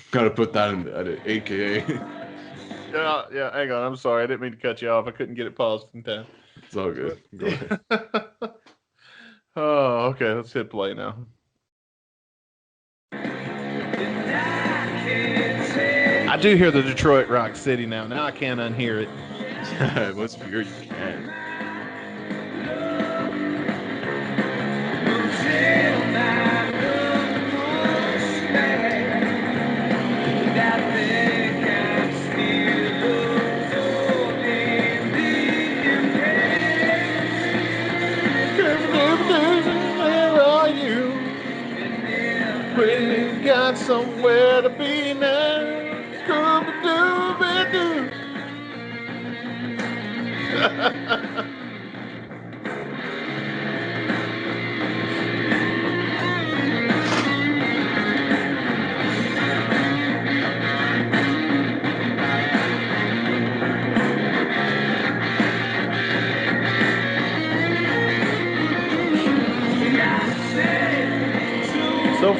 Got to put that in the edit, AKA. Yeah, hang on. I'm sorry. I didn't mean to cut you off. I couldn't get it paused in time. It's all good. Go ahead. Oh, okay. Let's hit play now. I do hear the Detroit Rock City now. Now I can't unhear it. Yeah, once you hear it, you can. Where are you? When you got somewhere to be now. Scooby-Dooby-Doo.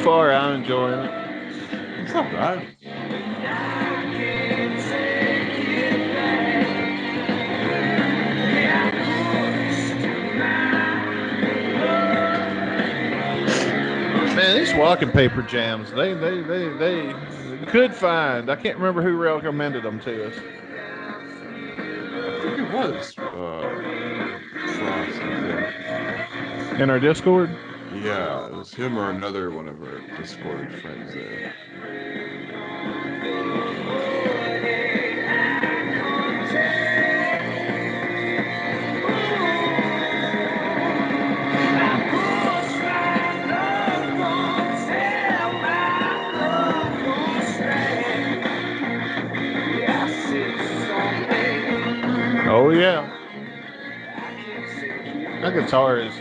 far, I'm enjoying it. It's not bad. Man, these walking paper jams, they could find. I can't remember who recommended them to us. I think it was Frost, I think. In our Discord? Yeah, it was him or another one of our Discord friends there. Oh, yeah. That guitar is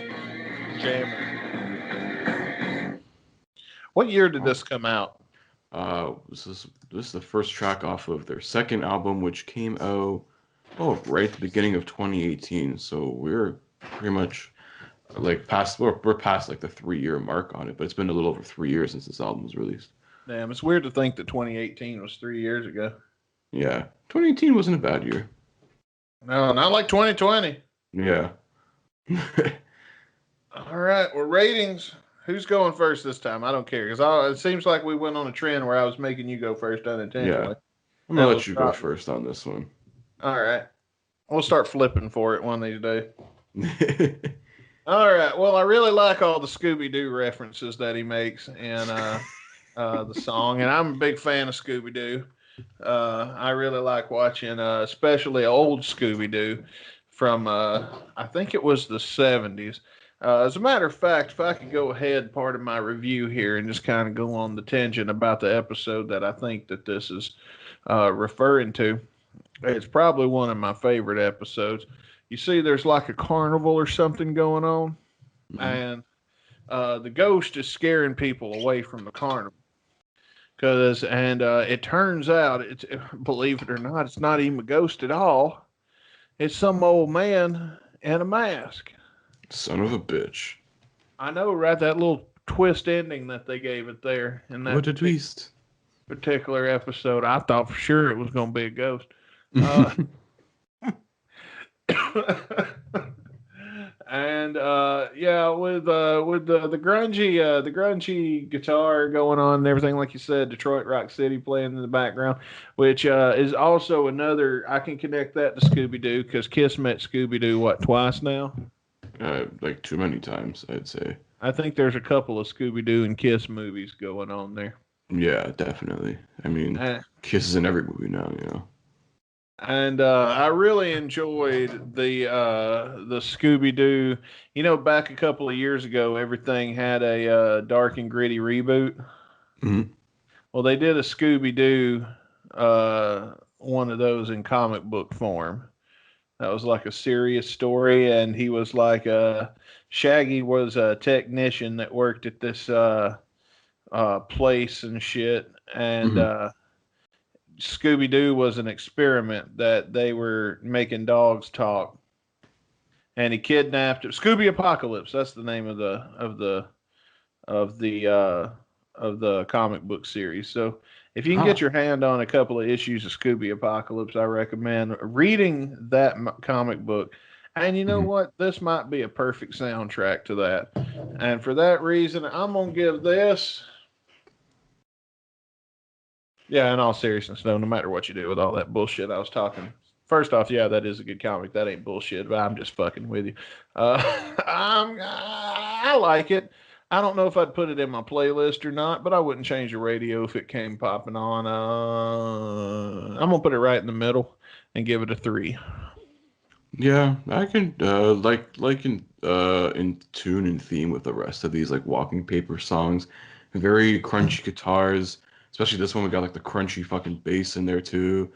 jamming. What year did this come out? This is the first track off of their second album, which came out right at the beginning of 2018. So we're pretty much like we're past like the 3-year mark on it, but it's been a little over 3 years since this album was released. Damn, it's weird to think that 2018 was 3 years ago. Yeah, 2018 wasn't a bad year. No, not like 2020. Yeah. All right, well, ratings. Who's going first this time? I don't care, because it seems like we went on a trend where I was making you go first unintentionally. Yeah. I'm going to let you go first on this one. All right. We'll start flipping for it one of these days. All right. Well, I really like all the Scooby-Doo references that he makes in the song, and I'm a big fan of Scooby-Doo. I really like watching, especially old Scooby-Doo from, I think it was the 70s. As a matter of fact, if I could go ahead, part of my review here, and just kind of go on the tangent about the episode that I think that this is referring to, it's probably one of my favorite episodes. You see, there's like a carnival or something going on, and the ghost is scaring people away from the carnival. It turns out, believe it or not, it's not even a ghost at all. It's some old man in a mask. Son of a bitch. I know, right? That little twist ending that they gave it there in that what a twist. Particular episode. I thought for sure it was going to be a ghost. And with the grungy guitar going on and everything, like you said, Detroit Rock City playing in the background, which is also another. I can connect that to Scooby-Doo because Kiss met Scooby-Doo twice now. Like too many times, I'd say. I think there's a couple of Scooby-Doo and Kiss movies going on there. Yeah, definitely. I mean, Kiss is in every movie now, you know. And I really enjoyed the Scooby-Doo. You know, back a couple of years ago, everything had a dark and gritty reboot. Mm-hmm. Well, they did a Scooby-Doo, one of those in comic book form. That was like a serious story, and he was like Shaggy was a technician that worked at this place and shit, and Scooby-Doo was an experiment that they were making dogs talk, and he kidnapped it. Scooby Apocalypse. That's the name of the comic book series. So if you can get your hand on a couple of issues of Scooby Apocalypse, I recommend reading that comic book. And you know what? This might be a perfect soundtrack to that. And for that reason, I'm going to give this. Yeah, in all seriousness, no matter what you do with all that bullshit I was talking. First off, yeah, that is a good comic. That ain't bullshit, but I'm just fucking with you. I like it. I don't know if I'd put it in my playlist or not, but I wouldn't change the radio if it came popping on. I'm going to put it right in the middle and give it a 3. Yeah, I can in tune and theme with the rest of these like walking paper songs. Very crunchy guitars, especially this one. We got like the crunchy fucking bass in there too,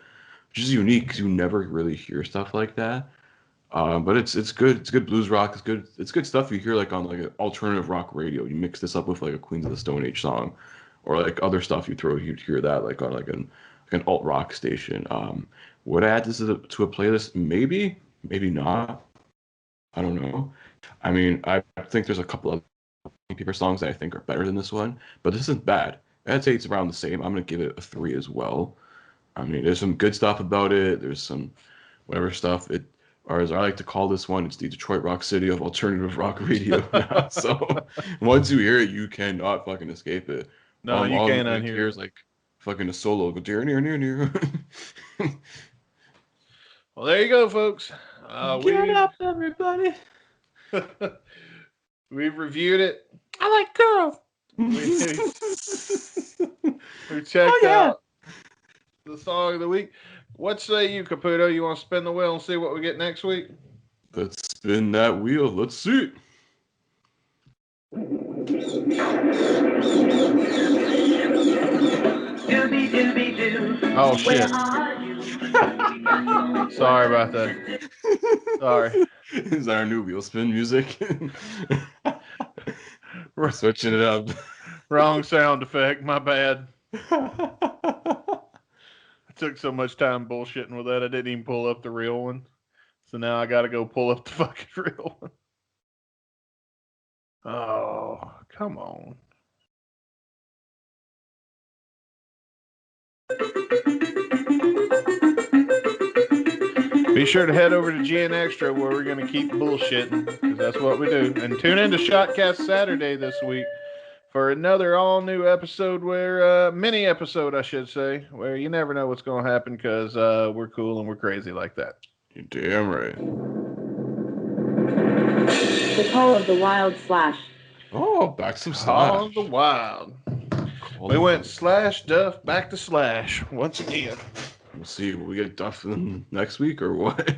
which is unique because you never really hear stuff like that. But it's good. It's good blues rock. It's good stuff you hear like on like an alternative rock radio. You mix this up with like a Queens of the Stone Age song, or like other stuff you'd hear that like on like an alt rock station. Would I add this to a playlist? Maybe not. I don't know. I mean, I think there's a couple of paper songs that I think are better than this one, but this isn't bad. I'd say it's around the same. I'm gonna give it a 3 as well. I mean, there's some good stuff about it. There's some whatever stuff. Or as I like to call this one, it's the Detroit Rock City of alternative rock radio now. So once you hear it, you cannot fucking escape it. No, you all can't you unhear hear it. is like fucking a solo go near. Well, there you go, folks. Get up, everybody! We've reviewed it. I like girls. We checked out the song of the week. What say you, Caputo? You want to spin the wheel and see what we get next week? Let's spin that wheel. Let's see. Oh, shit. Sorry about that. Sorry. Is that our new wheel spin music? We're switching it up. Wrong sound effect. My bad. I took so much time bullshitting with that, I didn't even pull up the real one. So now I got to go pull up the fucking real one. Oh, come on. Be sure to head over to GN Extra where we're going to keep bullshitting, because that's what we do. And tune in to Shotcast Saturday this week for another all-new episode mini episode, I should say, where you never know what's going to happen because we're cool and we're crazy like that. You're damn right. The Call of the Wild Slash. Oh, back some Slash. Call of the Wild. We went Slash, Duff, back to Slash once again. We'll see. Will we get Duff next week or what?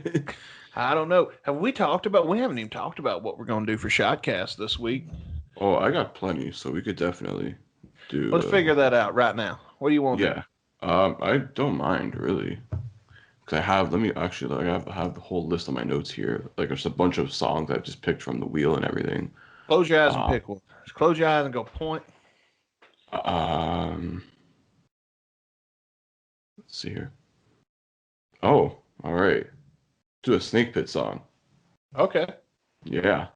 I don't know. We haven't even talked about what we're going to do for Shotcast this week. Oh, I got plenty, so we could definitely do. Let's figure that out right now. What do you want? Yeah. I don't mind really. Cause I have I have the whole list of my notes here. Like there's a bunch of songs I've just picked from the wheel and everything. Close your eyes and pick one. Just close your eyes and go point. Let's see here. Oh, all right. Do a Snake Pit song. Okay. Yeah.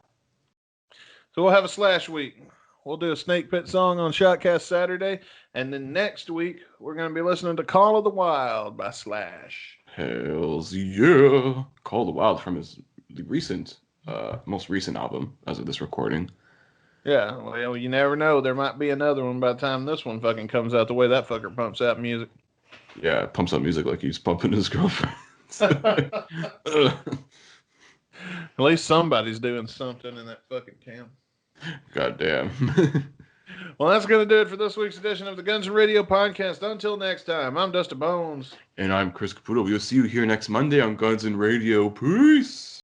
So we'll have a Slash week. We'll do a Snake Pit song on Shotcast Saturday. And then next week, we're going to be listening to Call of the Wild by Slash. Hells yeah. Call of the Wild from his most recent album as of this recording. Yeah, well, you never know. There might be another one by the time this one fucking comes out the way that fucker pumps out music. Yeah, pumps up music like he's pumping his girlfriend. At least somebody's doing something in that fucking town. God damn. Well, that's going to do it for this week's edition of the Guns and Radio Podcast. Until next time, I'm Dustin Bonez. And I'm Chris Caputo. We'll see you here next Monday on Guns and Radio. Peace.